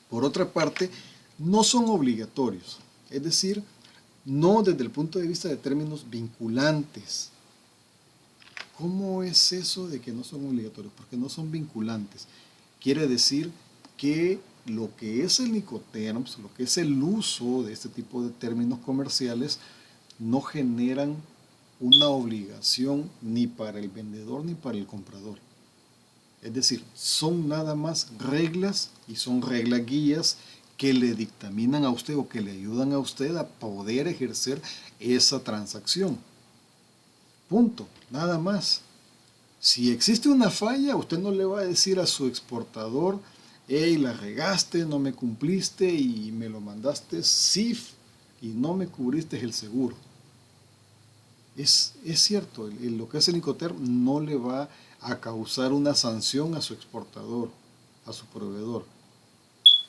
Por otra parte, no son obligatorios. Es decir, no desde el punto de vista de términos vinculantes. ¿Cómo es eso de que no son obligatorios? Porque no son vinculantes. Quiere decir que lo que es el Incoterms, lo que es el uso de este tipo de términos comerciales, no generan una obligación ni para el vendedor ni para el comprador. Es decir, son nada más reglas, y son reglas guías que le dictaminan a usted o que le ayudan a usted a poder ejercer esa transacción. Punto, nada más. Si existe una falla, usted no le va a decir a su exportador: hey, la regaste, no me cumpliste y me lo mandaste CIF y no me cubriste el seguro. Es cierto, lo que hace el Incoterm no le va a causar una sanción a su exportador, a su proveedor.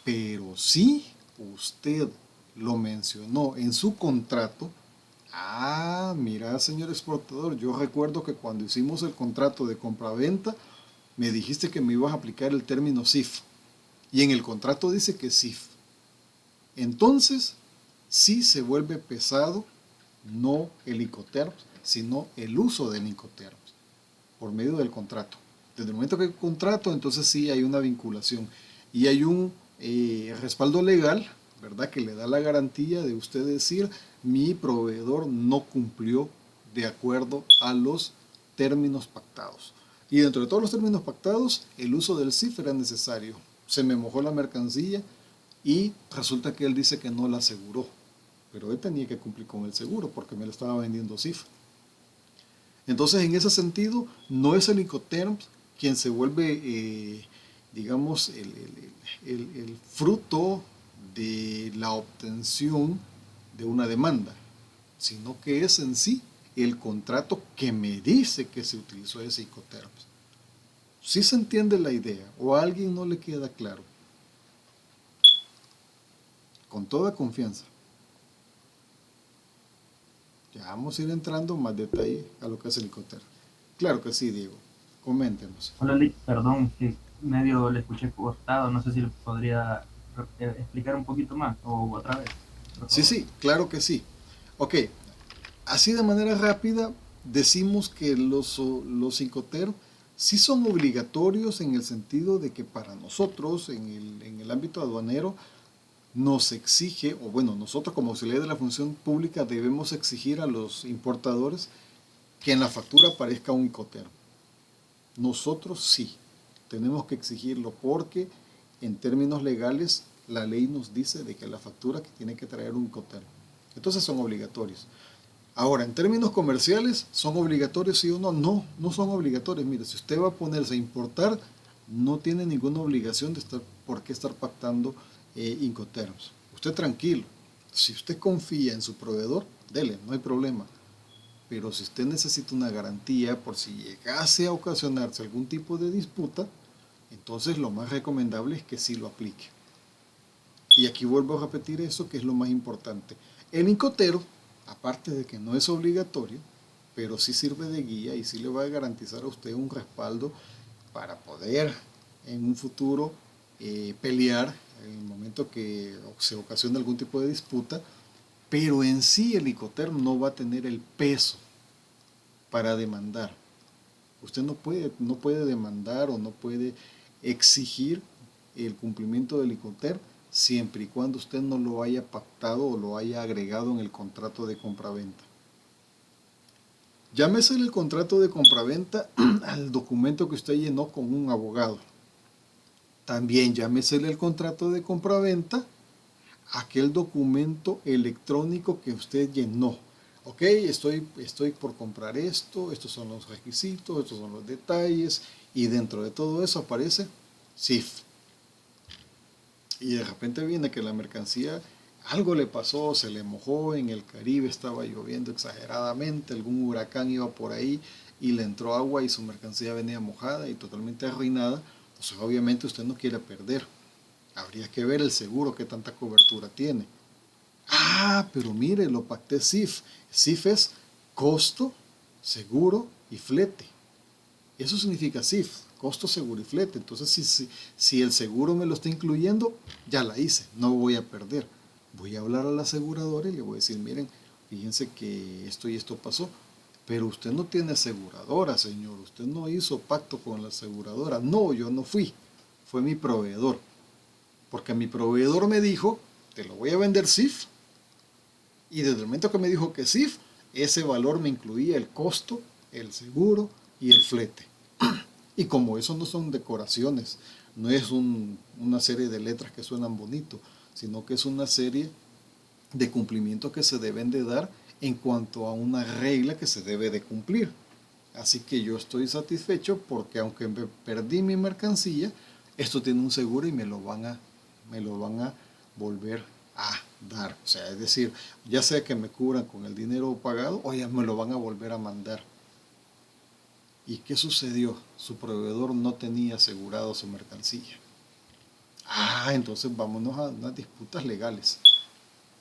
Pero si usted lo mencionó en su contrato: mira, señor exportador, yo recuerdo que cuando hicimos el contrato de compra-venta me dijiste que me ibas a aplicar el término CIF, y en el contrato dice que CIF. Entonces sí se vuelve pesado, no el Incoterms, sino el uso del Incoterms por medio del contrato. Desde el momento que hay un contrato, entonces sí hay una vinculación y hay un respaldo legal, ¿verdad?, que le da la garantía de usted decir: mi proveedor no cumplió de acuerdo a los términos pactados. Y dentro de todos los términos pactados, el uso del CIF era necesario. Se me mojó la mercancía y resulta que él dice que no la aseguró, pero él tenía que cumplir con el seguro porque me lo estaba vendiendo CIF. Entonces, en ese sentido, no es el Incoterms quien se vuelve, digamos, el fruto de la obtención de una demanda, sino que es en sí el contrato que me dice que se utilizó ese Incoterms. ¿Sí se entiende la idea o a alguien no le queda claro? Con toda confianza. Ya vamos a ir entrando más detalle a lo que es el Incoterms. Claro que sí, Diego. Coméntenos. Hola, Lick, perdón, que medio le escuché cortado, no sé si le podría explicar un poquito más o otra vez. Sí, claro que sí. Ok, así de manera rápida decimos que los Incoterms sí son obligatorios en el sentido de que para nosotros en el ámbito aduanero nos exige, o bueno, nosotros como auxiliar de la función pública debemos exigir a los importadores que en la factura aparezca un Incoterm. Nosotros sí, tenemos que exigirlo porque en términos legales la ley nos dice de que la factura que tiene que traer un Incoterm. Entonces son obligatorios. Ahora, en términos comerciales, ¿son obligatorios sí o no? No, no son obligatorios. Mire, si usted va a ponerse a importar, no tiene ninguna obligación de por qué estar pactando Incoterms. Usted tranquilo, si usted confía en su proveedor, dele, no hay problema. Pero si usted necesita una garantía por si llegase a ocasionarse algún tipo de disputa, entonces lo más recomendable es que sí lo aplique. Y aquí vuelvo a repetir eso, que es lo más importante. El Incotero, aparte de que no es obligatorio, pero sí sirve de guía y sí le va a garantizar a usted un respaldo para poder en un futuro pelear en el momento que se ocasione algún tipo de disputa, pero en sí el Incoterm no va a tener el peso para demandar. Usted no puede demandar o no puede exigir el cumplimiento del Incoterm siempre y cuando usted no lo haya pactado o lo haya agregado en el contrato de compraventa. Llámese el contrato de compraventa al documento que usted llenó con un abogado. También llámese el contrato de compraventa a aquel documento electrónico que usted llenó. Ok, estoy por comprar esto, estos son los requisitos, estos son los detalles, y dentro de todo eso aparece CIF. Y de repente viene que la mercancía, algo le pasó, se le mojó, en el Caribe estaba lloviendo exageradamente, algún huracán iba por ahí y le entró agua y su mercancía venía mojada y totalmente arruinada. Entonces obviamente usted no quiere perder. Habría que ver el seguro, qué tanta cobertura tiene. Ah, pero mire, lo pacté CIF. CIF es costo, seguro y flete. Eso significa CIF, costo, seguro y flete. Entonces, si el seguro me lo está incluyendo, ya la hice, no voy a perder. Voy a hablar a la aseguradora y le voy a decir, miren, fíjense que esto y esto pasó, pero usted no tiene aseguradora, señor. Usted no hizo pacto con la aseguradora. No, yo no fui. Fue mi proveedor. Porque mi proveedor me dijo, te lo voy a vender CIF. Y desde el momento que me dijo que CIF, ese valor me incluía el costo, el seguro y el flete. Y como eso no son decoraciones, no es una serie de letras que suenan bonito, sino que es una serie de cumplimientos que se deben de dar en cuanto a una regla que se debe de cumplir. Así que yo estoy satisfecho porque aunque perdí mi mercancía, esto tiene un seguro y me lo van a volver a dar. O sea, es decir, ya sea que me cubran con el dinero pagado o ya me lo van a volver a mandar. ¿Y qué sucedió? Su proveedor no tenía asegurado su mercancía. Ah, entonces vámonos a unas disputas legales.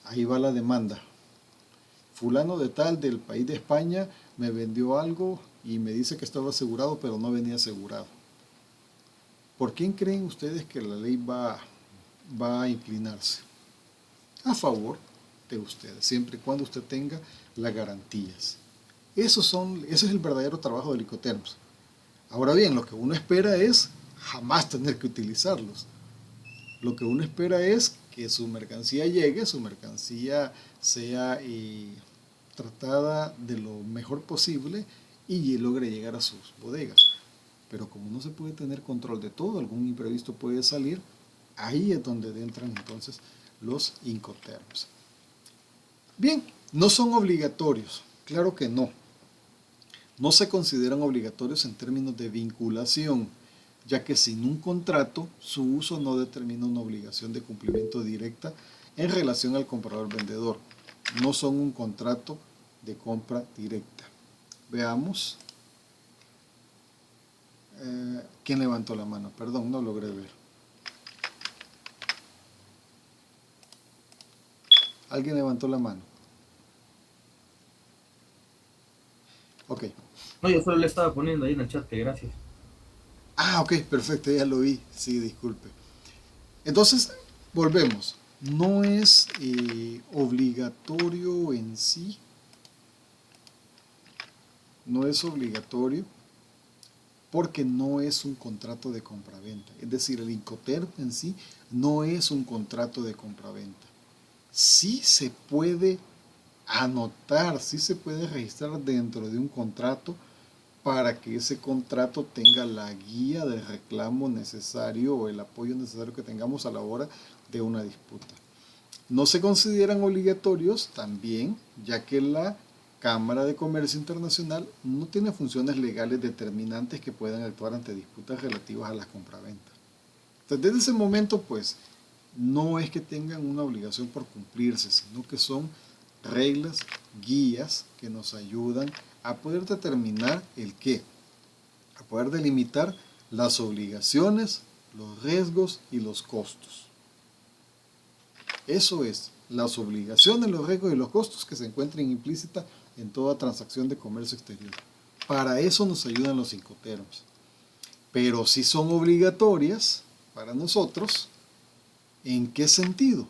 Ahí va la demanda. Fulano de tal del país de España me vendió algo y me dice que estaba asegurado, pero no venía asegurado. ¿Por quién creen ustedes que la ley va a inclinarse? A favor de ustedes, siempre y cuando usted tenga las garantías. Ese es el verdadero trabajo del Incoterms. Ahora bien, lo que uno espera es jamás tener que utilizarlos. Lo que uno espera es que su mercancía llegue, su mercancía sea tratada de lo mejor posible y logre llegar a sus bodegas. Pero como no se puede tener control de todo, algún imprevisto puede salir, ahí es donde entran entonces los Incoterms. Bien, no son obligatorios, claro que no. No se consideran obligatorios en términos de vinculación, ya que sin un contrato, su uso no determina una obligación de cumplimiento directa en relación al comprador-vendedor. No son un contrato de compra directa. Veamos. ¿Quién levantó la mano? Perdón, no logré ver. ¿Alguien levantó la mano? Ok. No, yo solo le estaba poniendo ahí en el chat que gracias. Ah, ok, perfecto, ya lo vi. Sí, disculpe. Entonces, volvemos. No es obligatorio en sí. No es obligatorio porque no es un contrato de compraventa. Es decir, el Incoterm en sí no es un contrato de compraventa. Sí se puede anotar, sí se puede registrar dentro de un contrato para que ese contrato tenga la guía de reclamo necesario o el apoyo necesario que tengamos a la hora de una disputa. No se consideran obligatorios también, ya que la Cámara de Comercio Internacional no tiene funciones legales determinantes que puedan actuar ante disputas relativas a la compraventa. Entonces, desde ese momento, pues, no es que tengan una obligación por cumplirse, sino que son reglas, guías que nos ayudan a poder determinar el qué, a poder delimitar las obligaciones, los riesgos y los costos. Eso es, las obligaciones, los riesgos y los costos que se encuentren implícitas en toda transacción de comercio exterior. Para eso nos ayudan los Incoterms. Pero si son obligatorias para nosotros, ¿en qué sentido?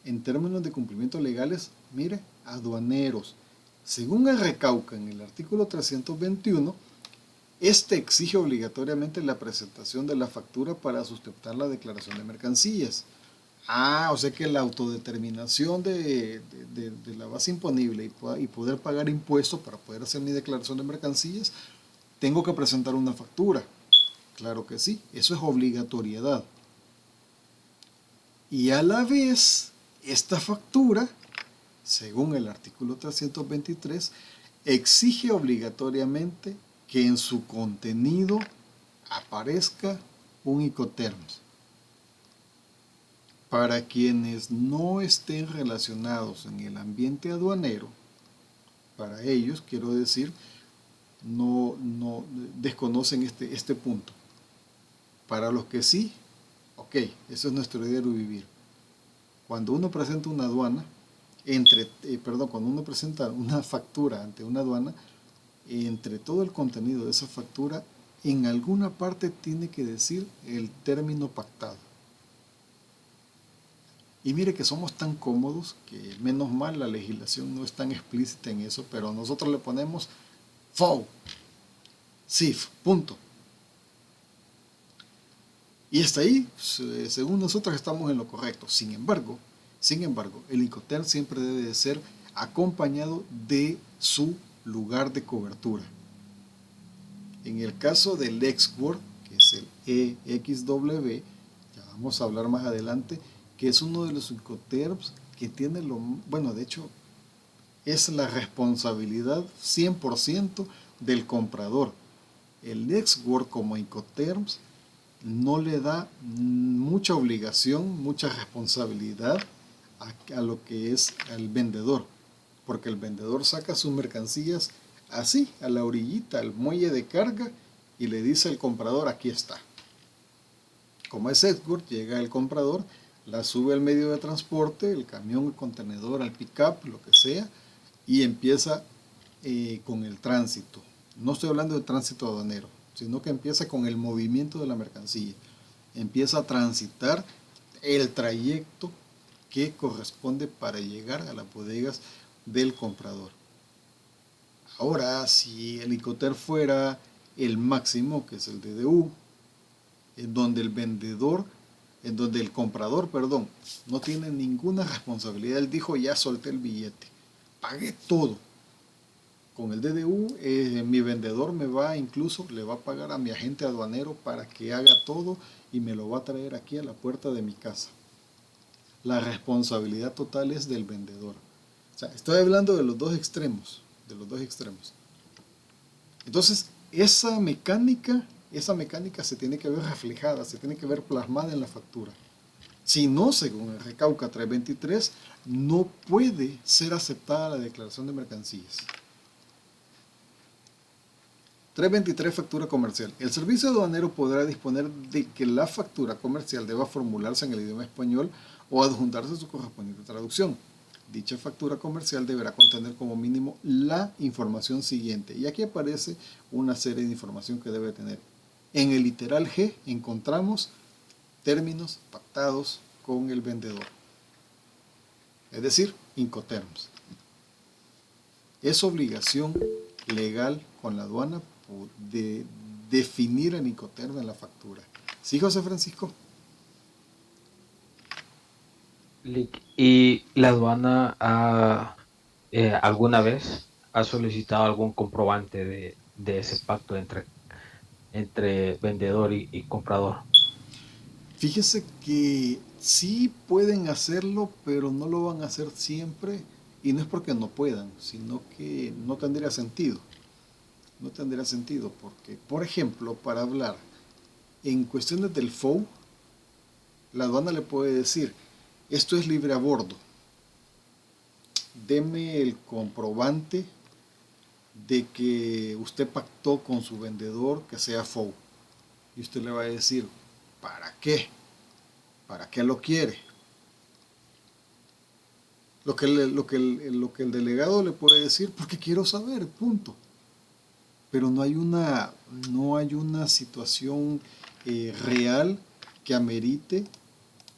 En términos de cumplimiento legales, mire, aduaneros. Según el Recauca en el artículo 321, este exige obligatoriamente la presentación de la factura para sustentar la declaración de mercancías. O sea que la autodeterminación de la base imponible y poder pagar impuestos para poder hacer mi declaración de mercancías, tengo que presentar una factura. Claro que sí, eso es obligatoriedad. Y a la vez, esta factura, según el artículo 323, exige obligatoriamente que en su contenido aparezca un Incoterms. Para quienes no estén relacionados en el ambiente aduanero, para ellos, quiero decir, no desconocen este punto. Para los que sí, ok, eso es nuestro diario vivir. Cuando uno presenta una aduana, cuando uno presenta una factura ante una aduana, entre todo el contenido de esa factura, en alguna parte tiene que decir el término pactado. Y mire que somos tan cómodos que menos mal la legislación no es tan explícita en eso, pero nosotros le ponemos FOU, CIF, punto. Y hasta ahí, según nosotros, estamos en lo correcto. Sin embargo, el Incoterm siempre debe de ser acompañado de su lugar de cobertura. En el caso del Export, que es el EXW, ya vamos a hablar más adelante, que es uno de los Incoterms que tiene de hecho, es la responsabilidad 100% del comprador. El Export como Incoterms no le da mucha obligación, mucha responsabilidad a lo que es al vendedor, porque el vendedor saca sus mercancías así, a la orillita, al muelle de carga, y le dice al comprador, aquí está. Como es Export, llega el comprador, la sube al medio de transporte, el camión, el contenedor, al pick-up, lo que sea, y empieza con el tránsito. No estoy hablando de tránsito aduanero, sino que empieza con el movimiento de la mercancía. Empieza a transitar el trayecto que corresponde para llegar a las bodegas del comprador. Ahora, si el Incoterm fuera el máximo, que es el DDU, en donde el comprador, no tiene ninguna responsabilidad, él dijo, ya solté el billete, pagué todo. Con el DDU, mi vendedor le va a pagar a mi agente aduanero para que haga todo y me lo va a traer aquí a la puerta de mi casa. La responsabilidad total es del vendedor. O sea, estoy hablando de los dos extremos. Entonces, esa mecánica se tiene que ver reflejada, se tiene que ver plasmada en la factura. Si no, según el Recauca 323, no puede ser aceptada la declaración de mercancías. 323, factura comercial. El servicio aduanero podrá disponer de que la factura comercial deba formularse en el idioma español o adjuntarse su correspondiente traducción. Dicha factura comercial deberá contener como mínimo la información siguiente. Y aquí aparece una serie de información que debe tener. En el literal G encontramos términos pactados con el vendedor. Es decir, Incoterms. Es obligación legal con la aduana de definir el Incoterm en la factura. ¿Sí, José Francisco? ¿Y la aduana alguna vez ha solicitado algún comprobante de ese pacto entre vendedor y comprador? Fíjese que sí pueden hacerlo, pero no lo van a hacer siempre Y no es porque no puedan, sino que no tendría sentido. No tendría sentido porque, por ejemplo, para hablar en cuestiones del FOU, la aduana le puede decir, esto es libre a bordo, deme el comprobante de que usted pactó con su vendedor que sea FOU. Y usted le va a decir, ¿para qué? ¿Para qué lo quiere? Lo que el delegado le puede decir, porque quiero saber, punto. Pero no hay una situación real que amerite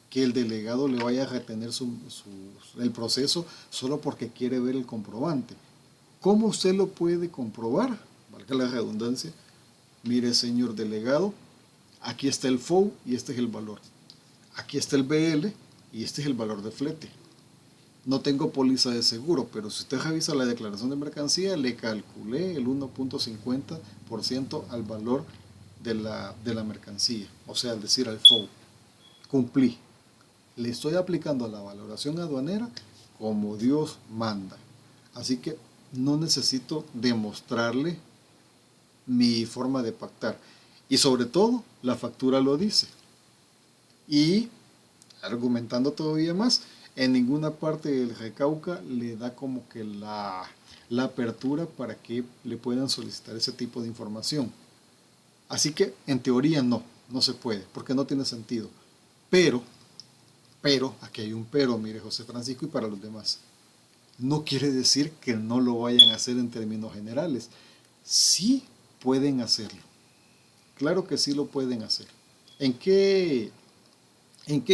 que el delegado le vaya a retener el proceso solo porque quiere ver el comprobante. ¿Cómo usted lo puede comprobar? Valga la redundancia. Mire, señor delegado, aquí está el FOU y este es el valor. Aquí está el BL y este es el valor de flete. No tengo póliza de seguro, pero si usted revisa la declaración de mercancía, le calculé el 1.50% al valor de la mercancía, o sea, al decir al FOU. Cumplí. Le estoy aplicando la valoración aduanera como Dios manda. Así que no necesito demostrarle mi forma de pactar. Y sobre todo, la factura lo dice. Y, argumentando todavía más, en ninguna parte del Recauca le da como que la apertura para que le puedan solicitar ese tipo de información. Así que, en teoría no se puede, porque no tiene sentido. Pero, aquí hay un pero, mire José Francisco, y para los demás. No quiere decir que no lo vayan a hacer en términos generales. Sí pueden hacerlo. Claro que sí lo pueden hacer. ¿En qué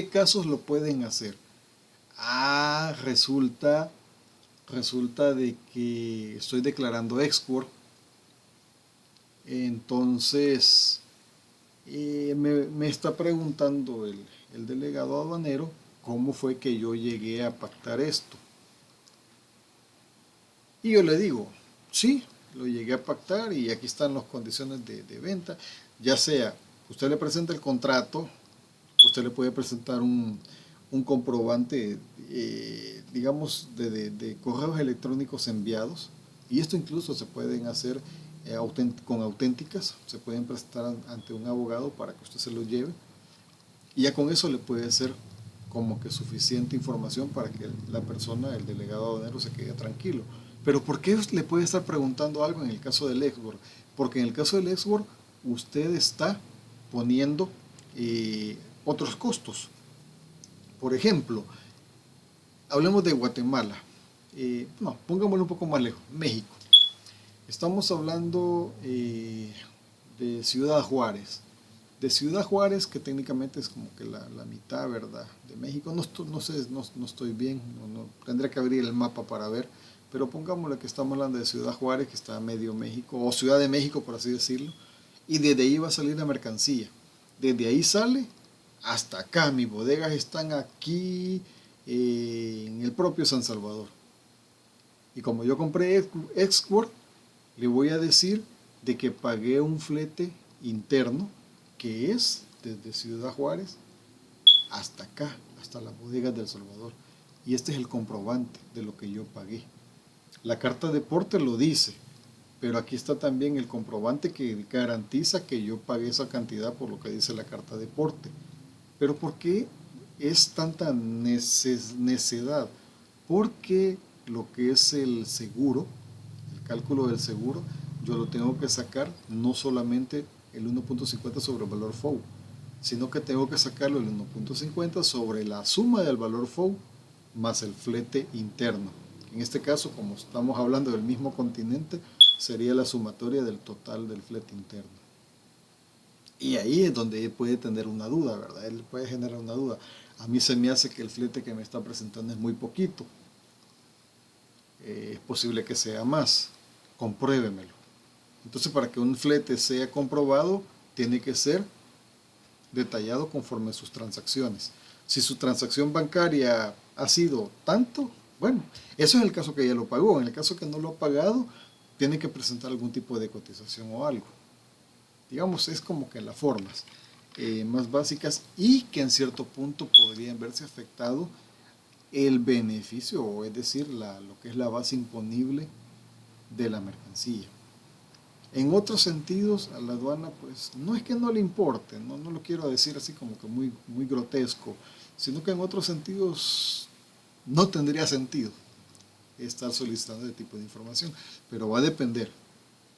casos lo pueden hacer? Resulta de que estoy declarando export. Entonces, me está preguntando el delegado aduanero cómo fue que yo llegué a pactar esto. Y yo le digo, sí, lo llegué a pactar y aquí están las condiciones de venta. Ya sea, usted le presenta el contrato, usted le puede presentar un comprobante, digamos, de correos electrónicos enviados. Y esto incluso se pueden hacer con auténticas, se pueden presentar ante un abogado para que usted se lo lleve. Y ya con eso le puede ser como que suficiente información para que la persona, el delegado aduanero, se quede tranquilo. Pero ¿por qué le puede estar preguntando algo en el caso del export? Porque en el caso del export usted está poniendo otros costos. Por ejemplo, hablemos de Guatemala. Pongámoslo un poco más lejos, México. Estamos hablando de Ciudad Juárez. De Ciudad Juárez, que técnicamente es como que la mitad, ¿verdad?, de México. No estoy bien, tendría que abrir el mapa para ver, pero pongámosle que estamos hablando de Ciudad Juárez, que está a medio México, o Ciudad de México, por así decirlo, y desde ahí va a salir la mercancía. Desde ahí sale hasta acá, mis bodegas están aquí en el propio San Salvador. Y como yo compré export, le voy a decir de que pagué un flete interno, que es desde Ciudad Juárez hasta acá, hasta las bodegas del Salvador. Y este es el comprobante de lo que yo pagué. La carta de porte lo dice, pero aquí está también el comprobante que garantiza que yo pagué esa cantidad por lo que dice la carta de porte. Pero ¿por qué es tanta necedad? Porque lo que es el seguro, el cálculo del seguro, yo lo tengo que sacar no solamente el 1.50 sobre el valor FOU, sino que tengo que sacarlo el 1.50 sobre la suma del valor FOU más el flete interno. En este caso, como estamos hablando del mismo continente, sería la sumatoria del total del flete interno. Y ahí es donde él puede tener una duda, ¿verdad? Él puede generar una duda. A mí se me hace que el flete que me está presentando es muy poquito. Es posible que sea más. Compruébemelo. Entonces, para que un flete sea comprobado, tiene que ser detallado conforme a sus transacciones. Si su transacción bancaria ha sido tanto, bueno, eso es el caso que ya lo pagó. En el caso que no lo ha pagado, tiene que presentar algún tipo de cotización o algo. Digamos, es como que las formas más básicas y que en cierto punto podrían verse afectado el beneficio, o es decir, lo que es la base imponible de la mercancía. En otros sentidos, a la aduana, pues, no es que no le importe, no lo quiero decir así como que muy, muy grotesco, sino que en otros sentidos no tendría sentido estar solicitando ese tipo de información, pero va a depender.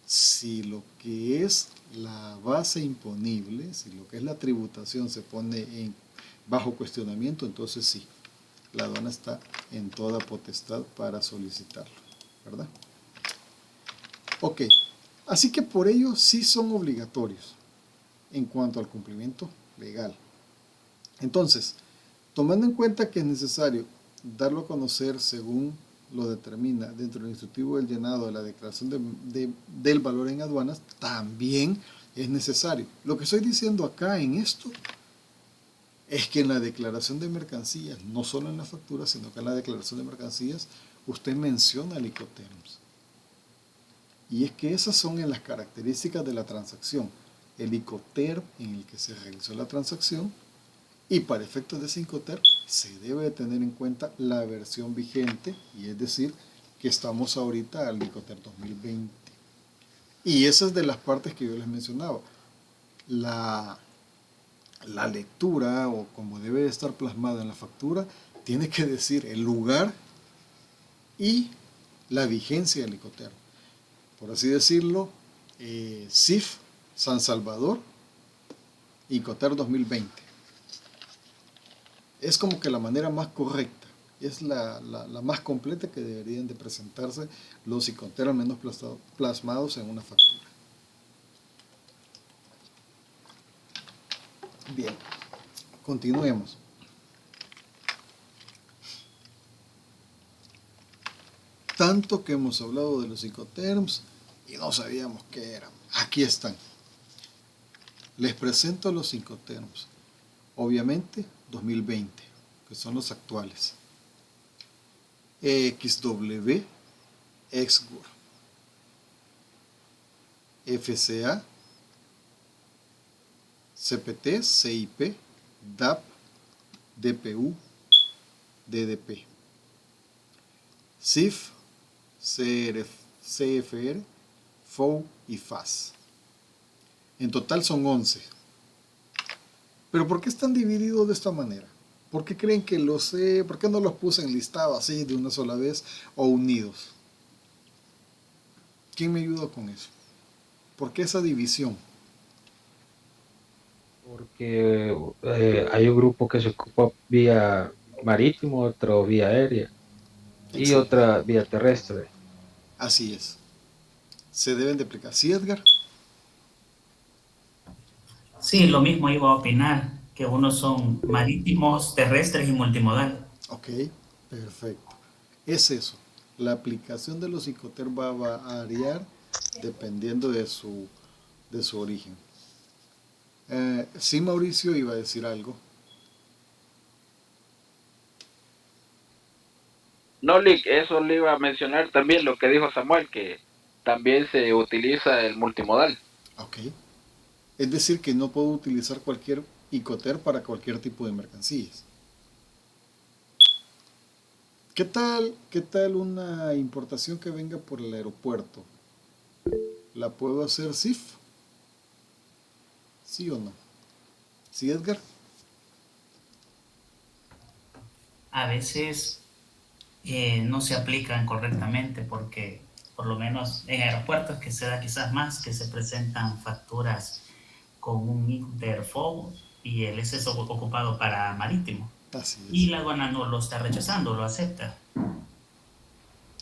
Si lo que es la base imponible, si lo que es la tributación se pone bajo cuestionamiento, entonces sí, la aduana está en toda potestad para solicitarlo, ¿verdad? Ok, así que por ello sí son obligatorios en cuanto al cumplimiento legal. Entonces, tomando en cuenta que es necesario darlo a conocer según lo determina dentro del instructivo del llenado de la declaración del valor en aduanas, también es necesario. Lo que estoy diciendo acá en esto es que en la declaración de mercancías, no solo en la factura, sino que en la declaración de mercancías, usted menciona el Incoterms. Y es que esas son en las características de la transacción. El Incoterm en el que se realizó la transacción, y para efectos de ese Incoterm se debe de tener en cuenta la versión vigente, y es decir, que estamos ahorita al Incoterm 2020. Y esa es de las partes que yo les mencionaba. La lectura, o como debe de estar plasmada en la factura, tiene que decir el lugar y la vigencia del Incoterm. Por así decirlo, CIF San Salvador, Incoterm 2020. Es como que la manera más correcta, es la más completa que deberían de presentarse los Incoterm, al menos plasmados en una factura. Bien, continuemos. Tanto que hemos hablado de los Incoterms y no sabíamos qué eran. Aquí están. Les presento los Incoterms. Obviamente 2020, que son los actuales. XW, XGUR, FCA, CPT, CIP, DAP, DPU, DDP, CIF, CFR, FOU y FAS. En total son 11. Pero ¿por qué están divididos de esta manera? ¿Por qué creen que por qué no los puse en listado así de una sola vez o unidos? ¿Quién me ayuda con eso? ¿Por qué esa división? Porque hay un grupo que se ocupa vía marítimo, otro vía aérea y Excelente. otra vía terrestre. Así es. Se deben de aplicar. ¿Sí, Edgar? Sí, lo mismo iba a opinar, que unos son marítimos, terrestres y multimodal. Ok, perfecto. Es eso. La aplicación de los Incoterms va a variar dependiendo de su origen. Sí, Mauricio iba a decir algo. No, Lick, eso le iba a mencionar también lo que dijo Samuel, que también se utiliza el multimodal. Ok. Es decir, que no puedo utilizar cualquier Incoterm para cualquier tipo de mercancías. ¿Qué tal una importación que venga por el aeropuerto? ¿La puedo hacer CIF? ¿Sí o no? ¿Sí, Edgar? A veces no se aplican correctamente porque, por lo menos en aeropuertos que se da quizás más, que se presentan facturas con un Interfo y el es ocupado para marítimo. Así es. Y la aduana no lo está rechazando, lo acepta.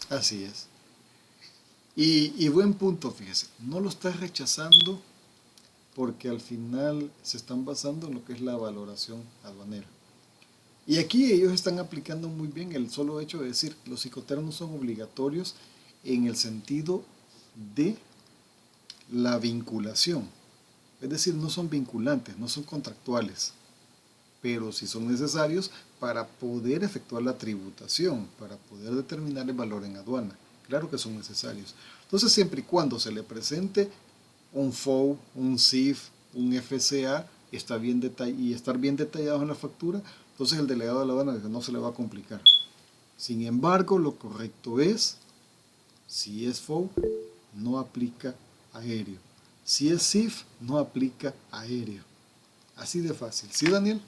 Así es. Y buen punto, fíjese. No lo está rechazando porque al final se están basando en lo que es la valoración aduanera. Y aquí ellos están aplicando muy bien el solo hecho de decir los Incoterms no son obligatorios en el sentido de la vinculación. Es decir, no son vinculantes, no son contractuales, pero sí son necesarios para poder efectuar la tributación, para poder determinar el valor en aduana. Claro que son necesarios. Entonces, siempre y cuando se le presente un FOU, un CIF, un FCA, y estar bien detallados en la factura, entonces el delegado de la aduana dice, no se le va a complicar. Sin embargo, lo correcto es, si es FOU, no aplica aéreo. Si es SIF, no aplica aéreo. Así de fácil. ¿Sí, Daniel?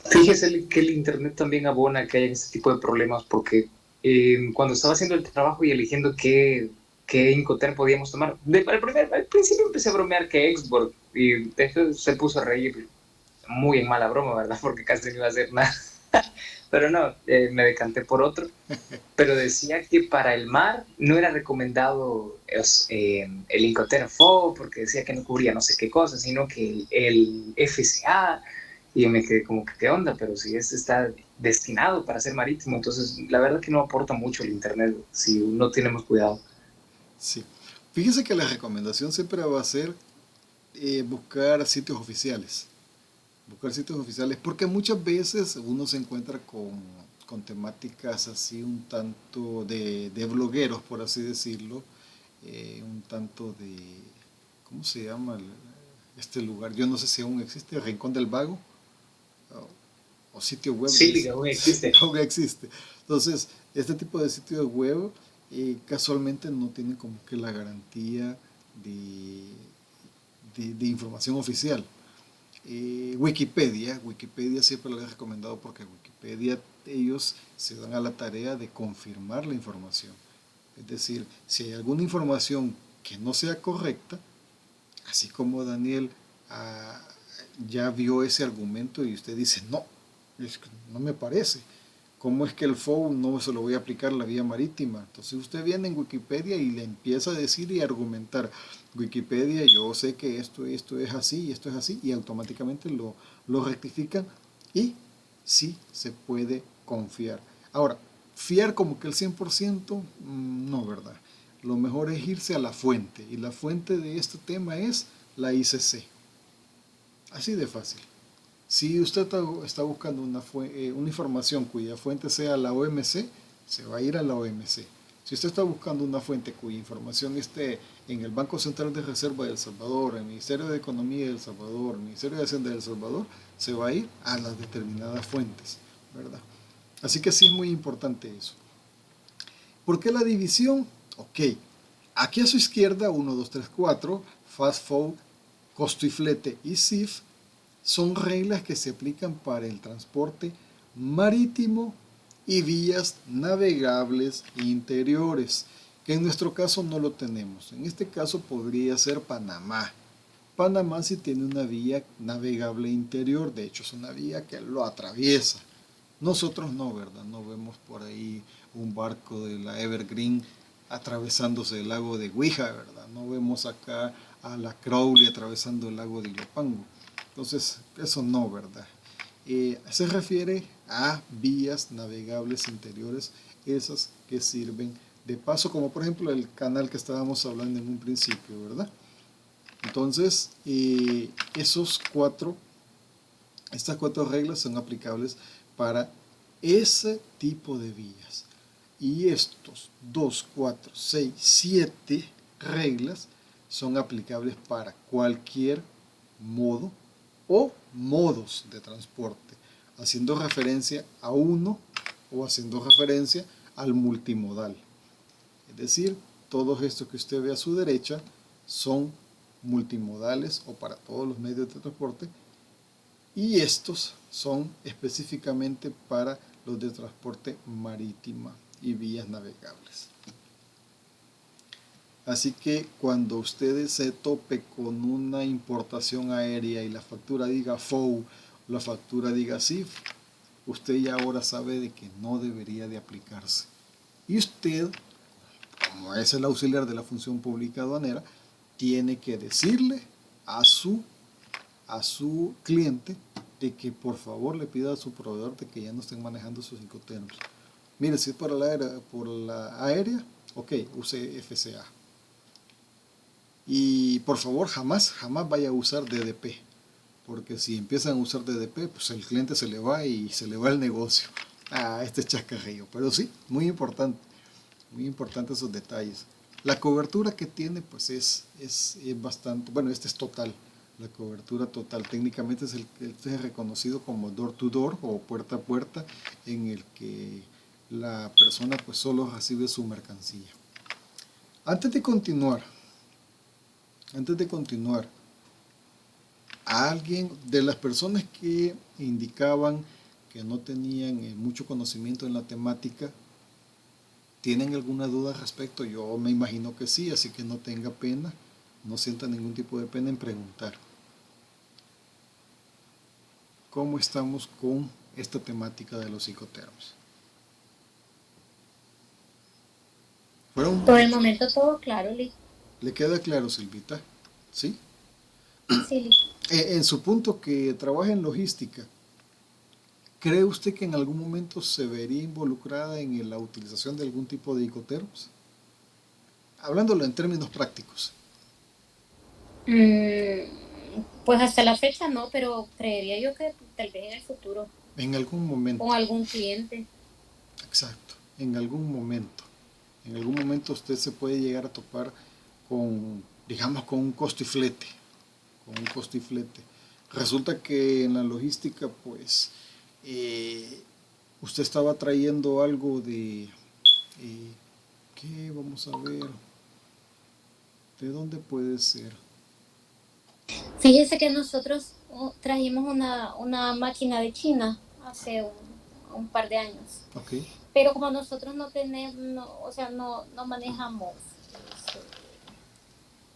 Fíjese que el internet también abona que haya este tipo de problemas porque cuando estaba haciendo el trabajo y eligiendo qué Incoterm podíamos tomar, al principio empecé a bromear que Xbox y después se puso a reír muy en mala broma, ¿verdad? Porque casi no iba a hacer nada. Pero no, me decanté por otro. Pero decía que para el mar no era recomendado el Incoterm FO porque decía que no cubría no sé qué cosa, sino que el FCA. Y me quedé como que, ¿qué onda? Pero si este está destinado para ser marítimo, entonces la verdad que no aporta mucho el internet si no tenemos cuidado. Sí. Fíjese que la recomendación siempre va a ser buscar sitios oficiales. Buscar sitios oficiales, porque muchas veces uno se encuentra con temáticas así un tanto de blogueros, por así decirlo, un tanto de, ¿cómo se llama este lugar? Yo no sé si aún existe, Rincón del Vago, o sitio web. Sí, aún existe. Aún existe. Entonces, este tipo de sitios web casualmente no tienen como que la garantía de información oficial. Wikipedia siempre lo he recomendado porque Wikipedia ellos se dan a la tarea de confirmar la información. Es decir, si hay alguna información que no sea correcta, así como Daniel ya vio ese argumento y usted dice, no, no me parece. ¿Cómo es que el FOU no se lo voy a aplicar a la vía marítima? Entonces usted viene en Wikipedia y le empieza a decir y argumentar. Wikipedia, yo sé que esto es así y esto es así, y automáticamente lo rectifican y sí se puede confiar. Ahora, fiar como que el 100%, no, ¿verdad? Lo mejor es irse a la fuente, y la fuente de este tema es la ICC. Así de fácil. Si usted está buscando una información cuya fuente sea la OMC, se va a ir a la OMC. Si usted está buscando una fuente cuya información esté en el Banco Central de Reserva de El Salvador, el Ministerio de Economía de El Salvador, el Ministerio de Hacienda de El Salvador, se va a ir a las determinadas fuentes, ¿verdad? Así que sí es muy importante eso. ¿Por qué la división? Ok, aquí a su izquierda, 1, 2, 3, 4, Fast Food, costo y flete y SIF, son reglas que se aplican para el transporte marítimo y vías navegables interiores, que en nuestro caso no lo tenemos. En este caso podría ser Panamá. Panamá sí tiene una vía navegable interior, de hecho es una vía que lo atraviesa. Nosotros no, ¿verdad? No vemos por ahí un barco de la Evergreen atravesándose el lago de Guija, ¿verdad? No vemos acá a la Crowley atravesando el lago de Ilopango. Entonces, eso no, ¿verdad? Se refiere a vías navegables interiores, esas que sirven de paso, como por ejemplo el canal que estábamos hablando en un principio, ¿verdad? Entonces, estas cuatro reglas son aplicables para ese tipo de vías. Y estos 2, 4, 6, 7 reglas son aplicables para cualquier modo o modos de transporte, haciendo referencia a uno o haciendo referencia al multimodal. Es decir, todos estos que usted ve a su derecha son multimodales o para todos los medios de transporte, y estos son específicamente para los de transporte marítimo y vías navegables. Así que cuando ustedes se tope con una importación aérea y la factura diga FOU, la factura diga SIF, usted ya ahora sabe de que no debería de aplicarse. Y usted, como es el auxiliar de la función pública aduanera, tiene que decirle a su cliente de que por favor le pida a su proveedor de que ya no estén manejando sus Incoterms. Mire, si es por la aérea, ok, use FCA. Y por favor, jamás vaya a usar DDP, porque si empiezan a usar DDP, pues el cliente se le va y se le va el negocio. Este es chascarrillo, pero sí, muy importante esos detalles. La cobertura que tiene, pues es bastante, bueno, este es total. la cobertura total. Técnicamente este es reconocido como door to door o puerta a puerta, en el que la persona pues solo recibe su mercancía. Antes de continuar, alguien de las personas que indicaban que no tenían mucho conocimiento en la temática, ¿tienen alguna duda al respecto? Yo me imagino que sí, así que no tenga pena, no sienta ningún tipo de pena en preguntar. ¿Cómo estamos con esta temática de los psicoterms? Por el momento todo claro, Lick. ¿Le queda claro, Silvita? ¿Sí? Sí, Lick. En su punto que trabaja en logística, ¿cree usted que en algún momento se vería involucrada en la utilización de algún tipo de Incoterms? Hablándolo en términos prácticos. Pues hasta la fecha no, pero creería yo que tal vez en el futuro. En algún momento. Con algún cliente. Exacto, en algún momento. En algún momento usted se puede llegar a topar con, digamos, con un costo y flete. Resulta que en la logística, pues, usted estaba trayendo algo de, ¿qué? Vamos a ver, ¿de dónde puede ser? Fíjese que nosotros trajimos una máquina de China hace un par de años. Okay. Pero como nosotros no tenemos, no manejamos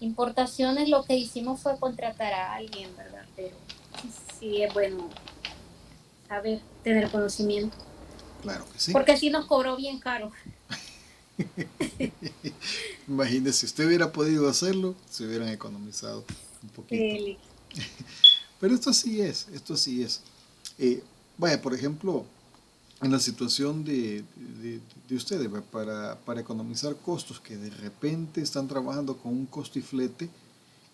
importaciones, lo que hicimos fue contratar a alguien, ¿verdad? Pero sí es bueno saber, tener conocimiento. Claro que sí. Porque sí nos cobró bien caro. Imagínese, si usted hubiera podido hacerlo, se hubieran economizado un poquito. Sí. Pero esto sí es. Vaya, por ejemplo, en la situación de ustedes, para economizar costos, que de repente están trabajando con un costo y flete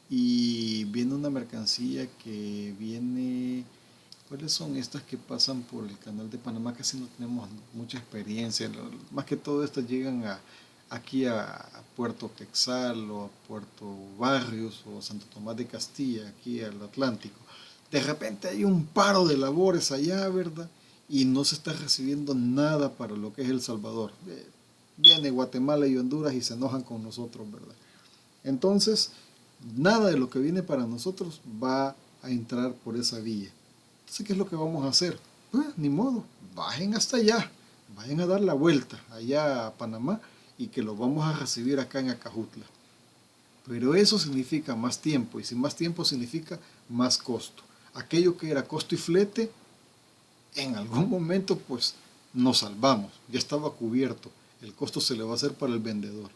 y viene una mercancía que viene... ¿Cuáles son estas que pasan por el canal de Panamá? Casi no tenemos mucha experiencia. Más que todo estas llegan aquí a Puerto Quexal o a Puerto Barrios o Santo Tomás de Castilla, aquí al Atlántico. De repente hay un paro de labores allá, ¿verdad? Y no se está recibiendo nada para lo que es El Salvador. Viene Guatemala y Honduras y se enojan con nosotros, ¿verdad? Entonces, nada de lo que viene para nosotros va a entrar por esa vía. Entonces, ¿qué es lo que vamos a hacer? Pues, ni modo, bajen hasta allá, vayan a dar la vuelta allá a Panamá y que lo vamos a recibir acá en Acajutla. Pero eso significa más tiempo, y si más tiempo significa más costo. Aquello que era costo y flete, en algún momento pues nos salvamos, ya estaba cubierto, el costo se le va a hacer para el vendedor.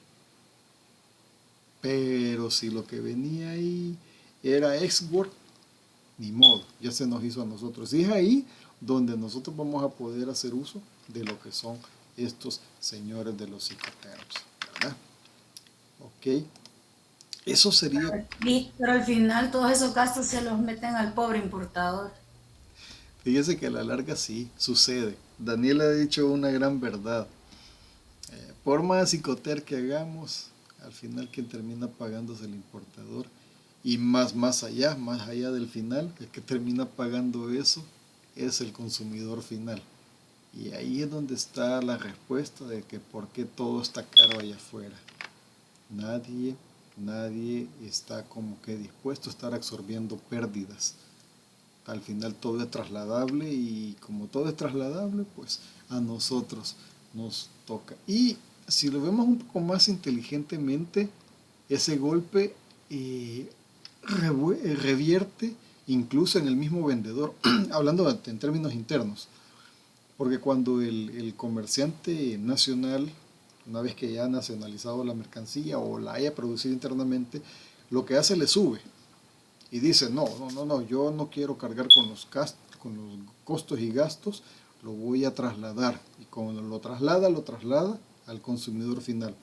Pero si lo que venía ahí era export, ni modo, ya se nos hizo a nosotros. Y es ahí donde nosotros vamos a poder hacer uso de lo que son estos señores de los psicoterms, ¿verdad? Ok, eso sería... Pero al final todos esos gastos se los meten al pobre importador. Fíjese que a la larga sí, sucede. Daniel ha dicho una gran verdad. Por más psicoter que hagamos, al final quien termina pagando es el importador. Y más allá del final, el que termina pagando eso es el consumidor final. Y ahí es donde está la respuesta de que por qué todo está caro allá afuera. Nadie está como que dispuesto a estar absorbiendo pérdidas. Al final todo es trasladable y como todo es trasladable, pues a nosotros nos toca. Y si lo vemos un poco más inteligentemente, ese golpe revierte incluso en el mismo vendedor, hablando en términos internos, porque cuando el comerciante nacional, una vez que ya ha nacionalizado la mercancía o la haya producido internamente, lo que hace le sube y dice, no, yo no quiero cargar con los costos y gastos, lo voy a trasladar, y cuando lo traslada al consumidor final.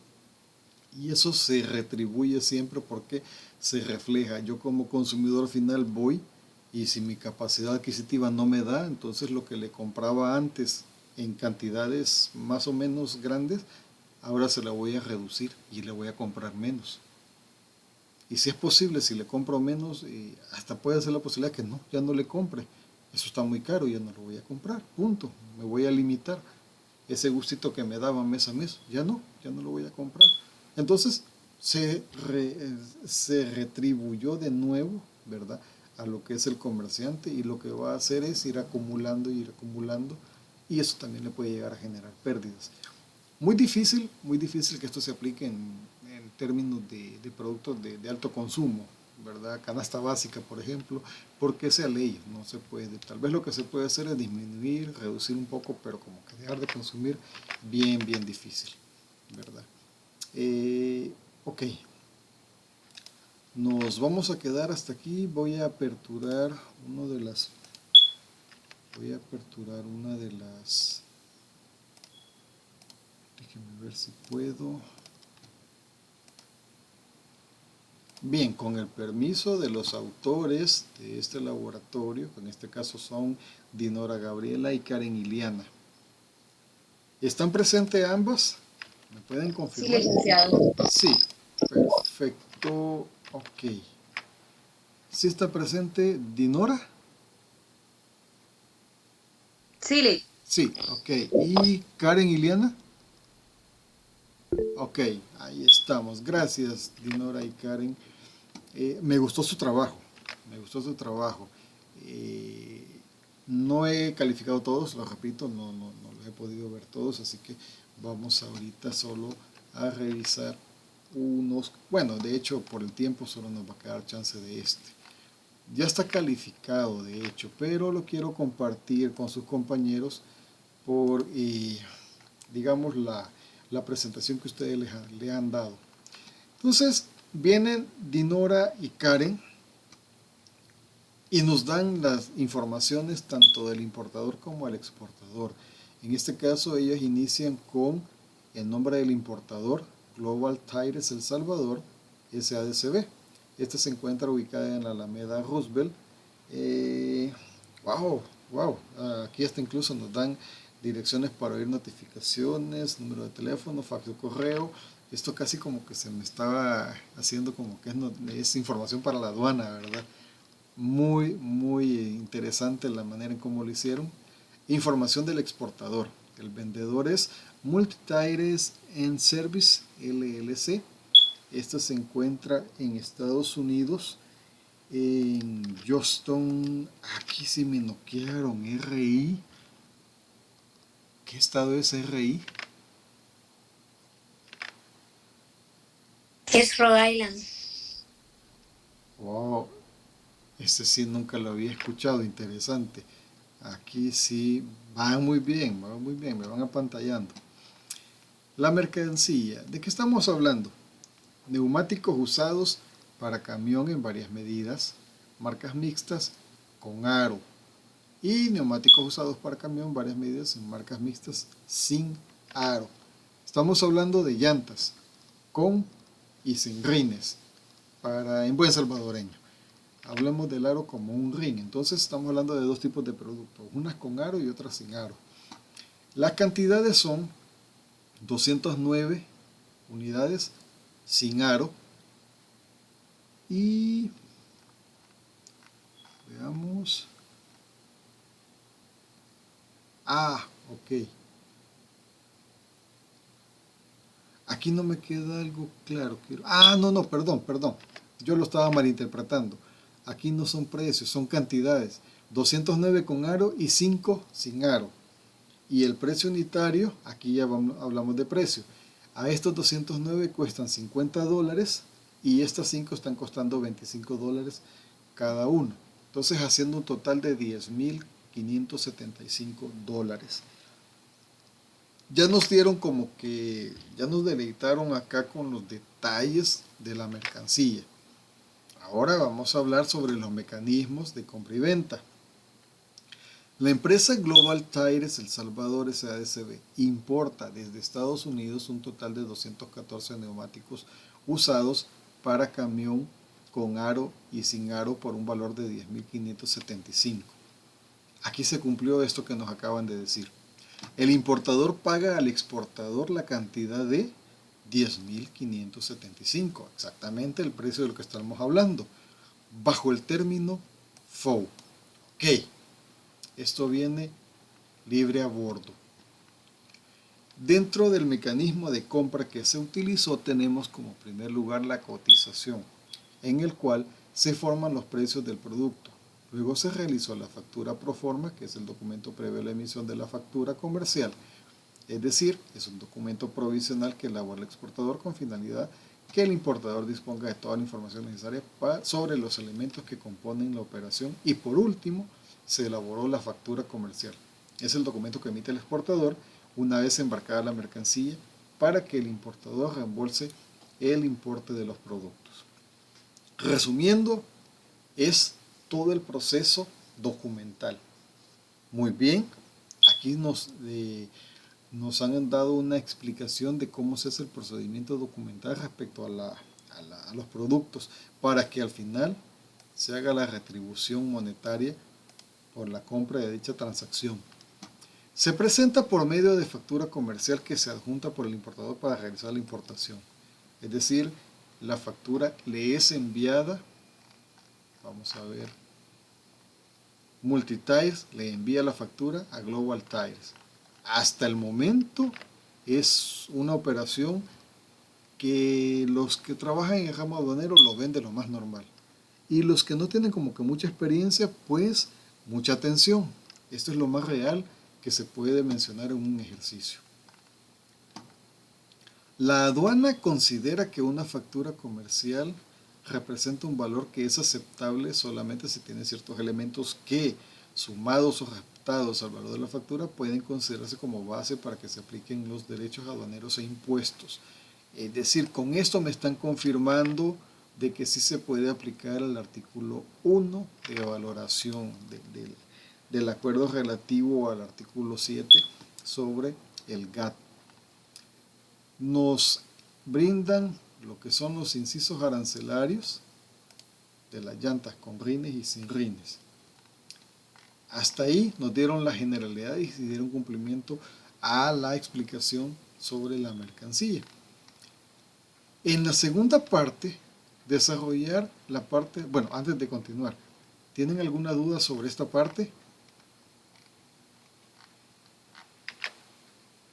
Y eso se retribuye siempre porque se refleja. Yo como consumidor final voy y si mi capacidad adquisitiva no me da, entonces lo que le compraba antes en cantidades más o menos grandes, ahora se la voy a reducir y le voy a comprar menos. Y si es posible, si le compro menos, hasta puede ser la posibilidad que no, ya no le compre. Eso está muy caro, ya no lo voy a comprar, punto. Me voy a limitar. Ese gustito que me daba mes a mes, ya no lo voy a comprar. Entonces se retribuyó de nuevo, ¿verdad?, a lo que es el comerciante, y lo que va a hacer es ir acumulando, y eso también le puede llegar a generar pérdidas. Muy difícil que esto se aplique en términos de productos de alto consumo, ¿verdad? Canasta básica, por ejemplo, porque sea ley, no se puede. Tal vez lo que se puede hacer es disminuir, reducir un poco, pero como que dejar de consumir, bien difícil, ¿verdad? Ok, nos vamos a quedar hasta aquí. Voy a aperturar una de las, déjenme ver si puedo. Bien, con el permiso de los autores de este laboratorio, que en este caso son Dinora Gabriela y Karen Iliana. ¿Están presentes ambas? ¿Me pueden confirmar? Sí, licenciado. Sí, perfecto. Ok. ¿Sí está presente Dinora? Sí, Sí, ok. ¿Y Karen Iliana? Ok, ahí estamos. Gracias, Dinora y Karen. Me gustó su trabajo. No he calificado todos, lo repito, no los he podido ver todos, así que vamos ahorita solo a revisar unos. Bueno, de hecho, por el tiempo solo nos va a quedar chance de este. Ya está calificado, de hecho, pero lo quiero compartir con sus compañeros por, digamos, la presentación que ustedes le han dado. Entonces, vienen Dinora y Karen y nos dan las informaciones tanto del importador como del exportador. En este caso, ellos inician con el nombre del importador, Global Tires El Salvador, SADCB. Esta se encuentra ubicada en la Alameda Roosevelt. Wow, aquí hasta incluso nos dan direcciones para oír notificaciones, número de teléfono, fax o correo. Esto casi como que se me estaba haciendo como que es información para la aduana, ¿verdad? Muy interesante la manera en cómo lo hicieron. Información del exportador. El vendedor es Multitires and Service LLC. Esto se encuentra en Estados Unidos, en Houston. Aquí sí me noquearon. RI. ¿Qué estado es RI? Es Rhode Island. Wow, este sí nunca lo había escuchado, interesante. Aquí sí van muy bien, me van apantallando. La mercancía, ¿de qué estamos hablando? Neumáticos usados para camión en varias medidas, marcas mixtas con aro, y neumáticos usados para camión en varias medidas en marcas mixtas sin aro. Estamos hablando de llantas con y sin rines, en buen salvadoreño. Hablamos del aro como un rin. Entonces estamos hablando de dos tipos de productos, unas con aro y otras sin aro. Las cantidades son 209 unidades sin aro y veamos. Ok. Aquí no me queda algo claro. No, perdón. Yo lo estaba malinterpretando. Aquí no son precios, son cantidades. 209 con aro y 5 sin aro. Y el precio unitario, aquí ya hablamos de precio. A estos 209 cuestan $50 y estas 5 están costando $25 cada uno. Entonces haciendo un total de $10,575. Ya nos dieron ya nos deleitaron acá con los detalles de la mercancía. Ahora vamos a hablar sobre los mecanismos de compra y venta. La empresa Global Tires El Salvador SADCB importa desde Estados Unidos un total de 214 neumáticos usados para camión con aro y sin aro por un valor de $10,575. Aquí se cumplió esto que nos acaban de decir. El importador paga al exportador la cantidad de $10.575, exactamente el precio del que estamos hablando, bajo el término FOB. Ok, esto viene libre a bordo. Dentro del mecanismo de compra que se utilizó tenemos como primer lugar la cotización, en el cual se forman los precios del producto. Luego se realizó la factura pro forma, que es el documento previo a la emisión de la factura comercial. Es decir, es un documento provisional que elabora el exportador con finalidad que el importador disponga de toda la información necesaria sobre los elementos que componen la operación. Y por último, se elaboró la factura comercial. Es el documento que emite el exportador una vez embarcada la mercancía para que el importador reembolse el importe de los productos. Resumiendo, es todo el proceso documental. Muy bien, aquí nos han dado una explicación de cómo se hace el procedimiento documental respecto a los productos para que al final se haga la retribución monetaria por la compra de dicha transacción. Se presenta por medio de factura comercial que se adjunta por el importador para realizar la importación. Es decir, la factura le es enviada, vamos a ver, Multitires le envía la factura a Global Tires. Hasta el momento es una operación que los que trabajan en el ramo aduanero lo ven de lo más normal. Y los que no tienen como que mucha experiencia, pues mucha atención. Esto es lo más real que se puede mencionar en un ejercicio. La aduana considera que una factura comercial representa un valor que es aceptable solamente si tiene ciertos elementos que, sumados o restados al valor de la factura, pueden considerarse como base para que se apliquen los derechos aduaneros e impuestos. Es decir, con esto me están confirmando de que sí se puede aplicar el artículo 1 de valoración del acuerdo relativo al artículo 7 sobre el GATT. Nos brindan lo que son los incisos arancelarios de las llantas con rines y sin rines. Hasta ahí nos dieron la generalidad y se dieron cumplimiento a la explicación sobre la mercancía. En la segunda parte, desarrollar la parte, bueno, antes de continuar, ¿tienen alguna duda sobre esta parte?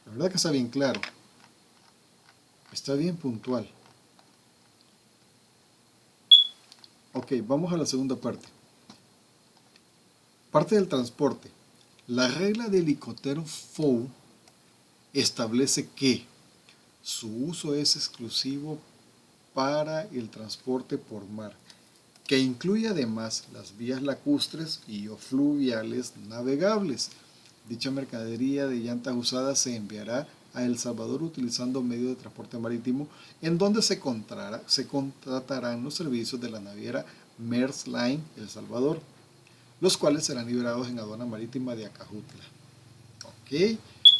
La verdad que está bien claro, está bien puntual. Ok, vamos a la segunda parte. Parte del transporte. La regla del Icotero FOU establece que su uso es exclusivo para el transporte por mar, que incluye además las vías lacustres y o fluviales navegables. Dicha mercadería de llantas usadas se enviará a El Salvador utilizando medios de transporte marítimo en donde se contratarán los servicios de la naviera Maersk Line El Salvador, los cuales serán liberados en aduana marítima de Acajutla. Ok,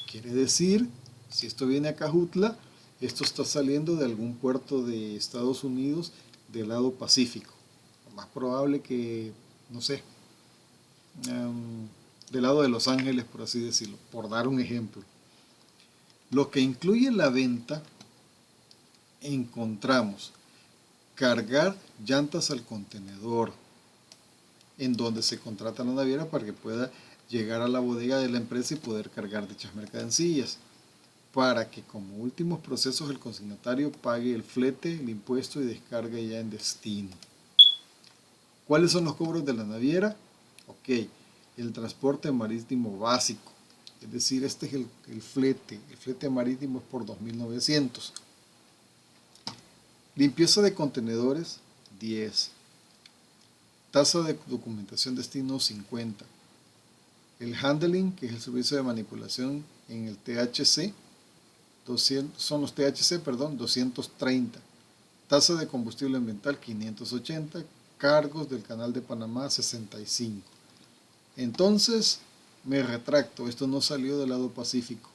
quiere decir, si esto viene a Acajutla, esto está saliendo de algún puerto de Estados Unidos del lado Pacífico. Lo más probable que, no sé, del lado de Los Ángeles, por así decirlo, por dar un ejemplo. Lo que incluye la venta, encontramos cargar llantas al contenedor, en donde se contrata la naviera para que pueda llegar a la bodega de la empresa y poder cargar dichas mercancías, para que como últimos procesos el consignatario pague el flete, el impuesto y descargue ya en destino. ¿Cuáles son los cobros de la naviera? Ok, el transporte marítimo básico, es decir, este es el flete marítimo es por 2.900. Limpieza de contenedores, 10. Tasa de documentación destino, 50. El handling, que es el servicio de manipulación en el THC, 230. Tasa de combustible ambiental, 580. Cargos del Canal de Panamá, 65. Entonces, me retracto, esto no salió del lado Pacífico.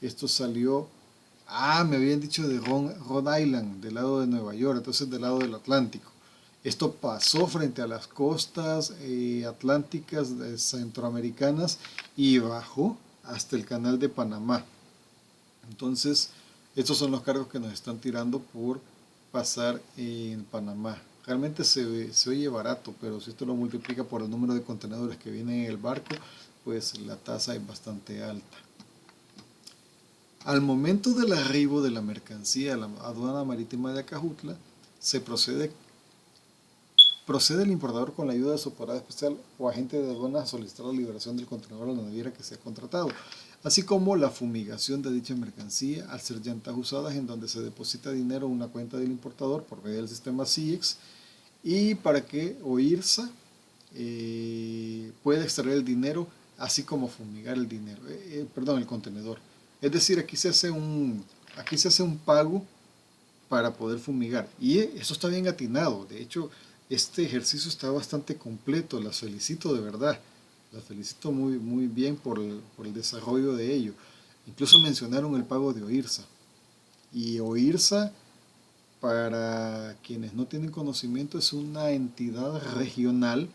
Esto salió, me habían dicho de Rhode Island, del lado de Nueva York, entonces del lado del Atlántico. Esto pasó frente a las costas atlánticas centroamericanas y bajó hasta el Canal de Panamá. Entonces, Estos son los cargos que nos están tirando por pasar en Panamá. Realmente se oye barato, pero si esto lo multiplica por el número de contenedores que vienen en el barco, pues la tasa es bastante alta. Al momento del arribo de la mercancía a la aduana marítima de Acajutla, procede el importador con la ayuda de su operador especial o agente de aduanas a solicitar la liberación del contenedor a la naviera que se ha contratado, así como la fumigación de dicha mercancía al ser llantas usadas, en donde se deposita dinero en una cuenta del importador por medio del sistema CIEX, y para que OIRSA pueda extraer el dinero, así como fumigar el dinero, el contenedor. Es decir, aquí se hace un pago para poder fumigar, y eso está bien atinado. De hecho, este ejercicio está bastante completo, las felicito de verdad, las felicito muy, muy bien por el desarrollo de ello. Incluso mencionaron el pago de OIRSA, y OIRSA, para quienes no tienen conocimiento, es una entidad regional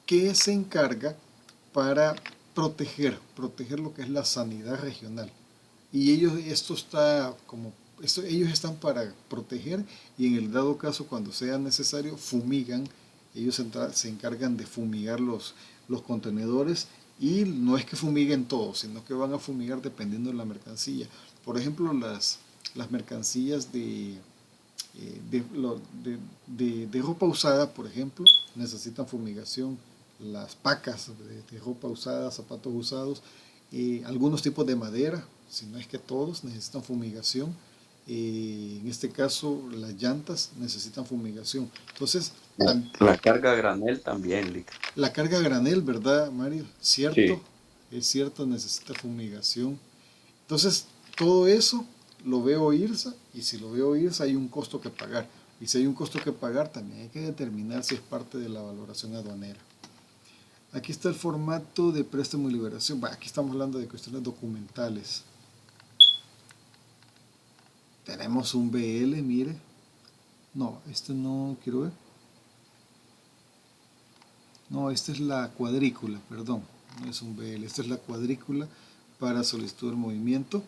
que se encarga para proteger lo que es la sanidad regional. Y ellos están para proteger, y en el dado caso, cuando sea necesario, fumigan. Ellos se encargan de fumigar los contenedores, y no es que fumiguen todos, sino que van a fumigar dependiendo de la mercancía. Por ejemplo, las mercancías de ropa usada, por ejemplo, necesitan fumigación. Las pacas de ropa usada, zapatos usados, algunos tipos de madera, si no es que todos, necesitan fumigación. En este caso, las llantas necesitan fumigación. Entonces, la carga a granel también, Lick. La carga a granel, ¿verdad, Mario? ¿Cierto? Sí. Es cierto, necesita fumigación. Entonces, todo eso lo veo OIRSA, y si lo veo OIRSA hay un costo que pagar. Y si hay un costo que pagar, también hay que determinar si es parte de la valoración aduanera. Aquí está el formato de préstamo y liberación. Aquí estamos hablando de cuestiones documentales. Tenemos un BL, mire. No, este no quiero ver. No, esta es la cuadrícula, perdón. No es un BL, esta es la cuadrícula para solicitud del movimiento.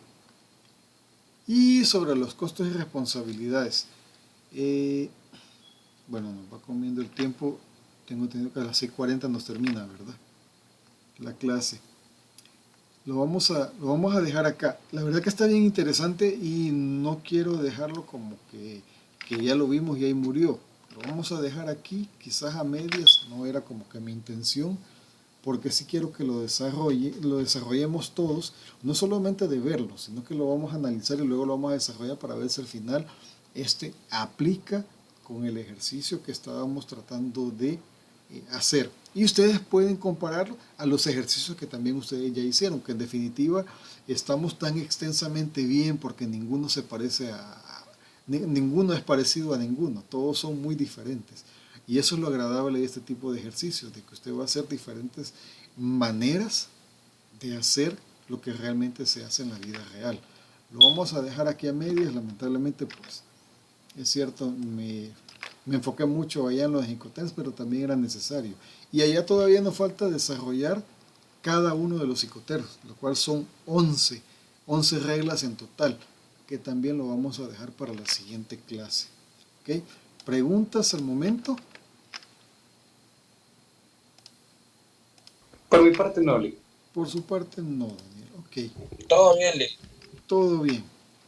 Y sobre los costos y responsabilidades. Bueno, nos va comiendo el tiempo. Tengo entendido que a las 6:40 nos termina, ¿verdad? La clase. Lo vamos a dejar acá. La verdad que está bien interesante, y no quiero dejarlo como que ya lo vimos y ahí murió. Lo vamos a dejar aquí, quizás a medias, no era como que mi intención, porque sí quiero que lo desarrollemos todos, no solamente de verlo, sino que lo vamos a analizar y luego lo vamos a desarrollar para ver si al final aplica con el ejercicio que estábamos tratando de hacer. Y ustedes pueden compararlo a los ejercicios que también ustedes ya hicieron, que en definitiva estamos tan extensamente bien porque ninguno es parecido a ninguno, todos son muy diferentes. Y eso es lo agradable de este tipo de ejercicios, de que usted va a hacer diferentes maneras de hacer lo que realmente se hace en la vida real. Lo vamos a dejar aquí a medias, lamentablemente, pues es cierto, me enfoqué mucho allá en los Incoterms, pero también era necesario. Y allá todavía nos falta desarrollar cada uno de los Incoterms, lo cual son 11 reglas en total, que también lo vamos a dejar para la siguiente clase. ¿Okay? ¿Preguntas al momento? Por mi parte no, Lick. Por su parte no, Daniel. Ok. Todo bien, Lick. Todo bien.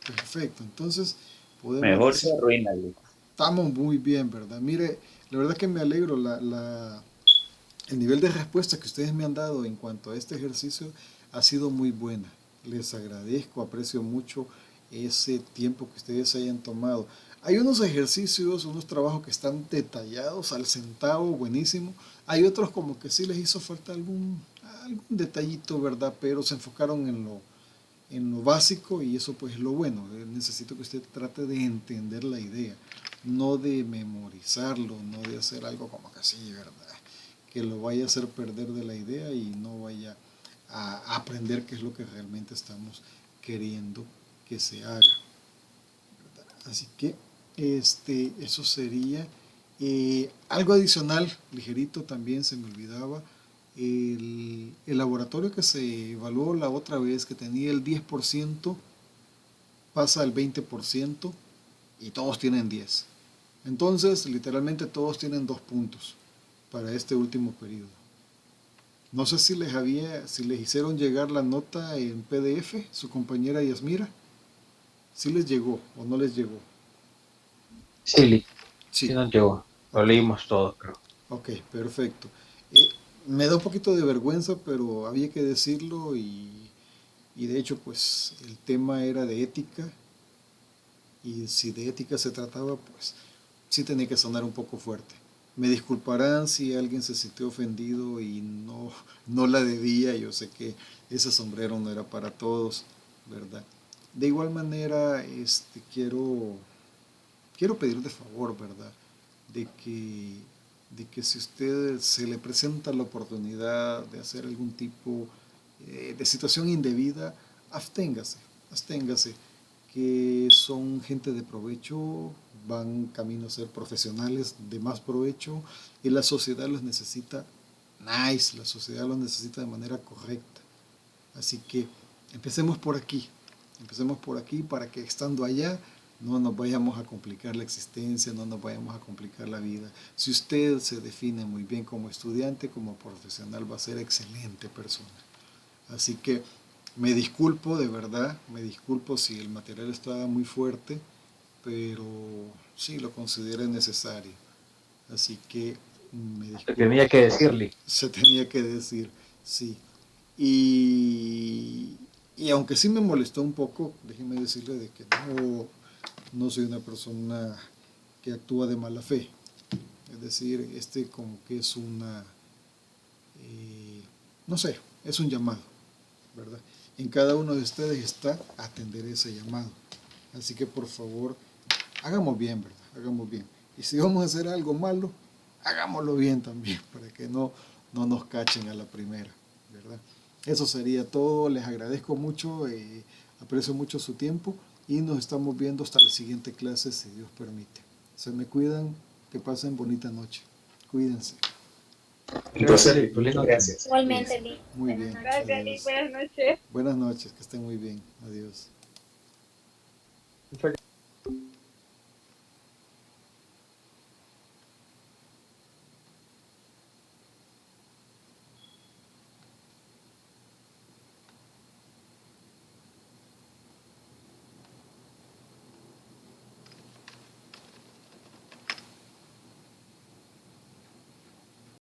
Perfecto. Entonces, podemos... Mejor se arruina, Lick. Estamos muy bien, ¿verdad? Mire, la verdad que me alegro. El nivel de respuesta que ustedes me han dado en cuanto a este ejercicio ha sido muy buena. Les agradezco, aprecio mucho ese tiempo que ustedes hayan tomado. Hay unos ejercicios, unos trabajos que están detallados al centavo, buenísimo. Hay otros como que sí les hizo falta algún detallito, ¿verdad? Pero se enfocaron en lo básico, y eso pues es lo bueno. Necesito que usted trate de entender la idea, no de memorizarlo, no de hacer algo como que sí, ¿verdad? Que lo vaya a hacer perder de la idea y no vaya a aprender qué es lo que realmente estamos queriendo que se haga, ¿verdad? Así que eso sería algo adicional, ligerito también se me olvidaba. El laboratorio que se evaluó la otra vez, que tenía el 10%, pasa al 20% y todos tienen 10. Entonces, literalmente todos tienen 2 puntos para este último periodo. No sé si les hicieron llegar la nota en PDF, su compañera Yasmira. ¿Sí les llegó o no les llegó? Sí, Sí. sí nos llegó. Lo leímos todo, creo. Ok, perfecto. Me da un poquito de vergüenza, pero había que decirlo y de hecho pues el tema era de ética y si de ética se trataba pues sí tenía que sonar un poco fuerte. Me disculparán si alguien se sintió ofendido y no la debía, yo sé que ese sombrero no era para todos, ¿verdad? De igual manera, quiero pedir de favor, ¿verdad? De que si a usted se le presenta la oportunidad de hacer algún tipo de situación indebida, absténgase, que son gente de provecho, van camino a ser profesionales de más provecho y la sociedad los necesita nice, la sociedad los necesita de manera correcta. Así que empecemos por aquí para que estando allá no nos vayamos a complicar la existencia, no nos vayamos a complicar la vida. Si usted se define muy bien como estudiante, como profesional, va a ser excelente persona. Así que me disculpo, de verdad, me disculpo si el material estaba muy fuerte, pero sí lo consideré necesario. Así que me disculpo. Se tenía que decirle. Se tenía que decir, sí. Y aunque sí me molestó un poco, déjeme decirle de que no soy una persona que actúa de mala fe. Es decir, como que es no sé, es un llamado, ¿verdad? En cada uno de ustedes está atender ese llamado. Así que por favor, hagamos bien, ¿verdad? Hagamos bien. Y si vamos a hacer algo malo, hagámoslo bien también, para que no nos cachen a la primera, ¿verdad? Eso sería todo. Les agradezco mucho, aprecio mucho su tiempo y nos estamos viendo hasta la siguiente clase, si Dios permite. Se me cuidan, que pasen bonita noche. Cuídense. Gracias. Gracias. Igualmente, Lee. Muy bien. Gracias, Lee. Adiós. Buenas noches. Buenas noches, que estén muy bien. Adiós.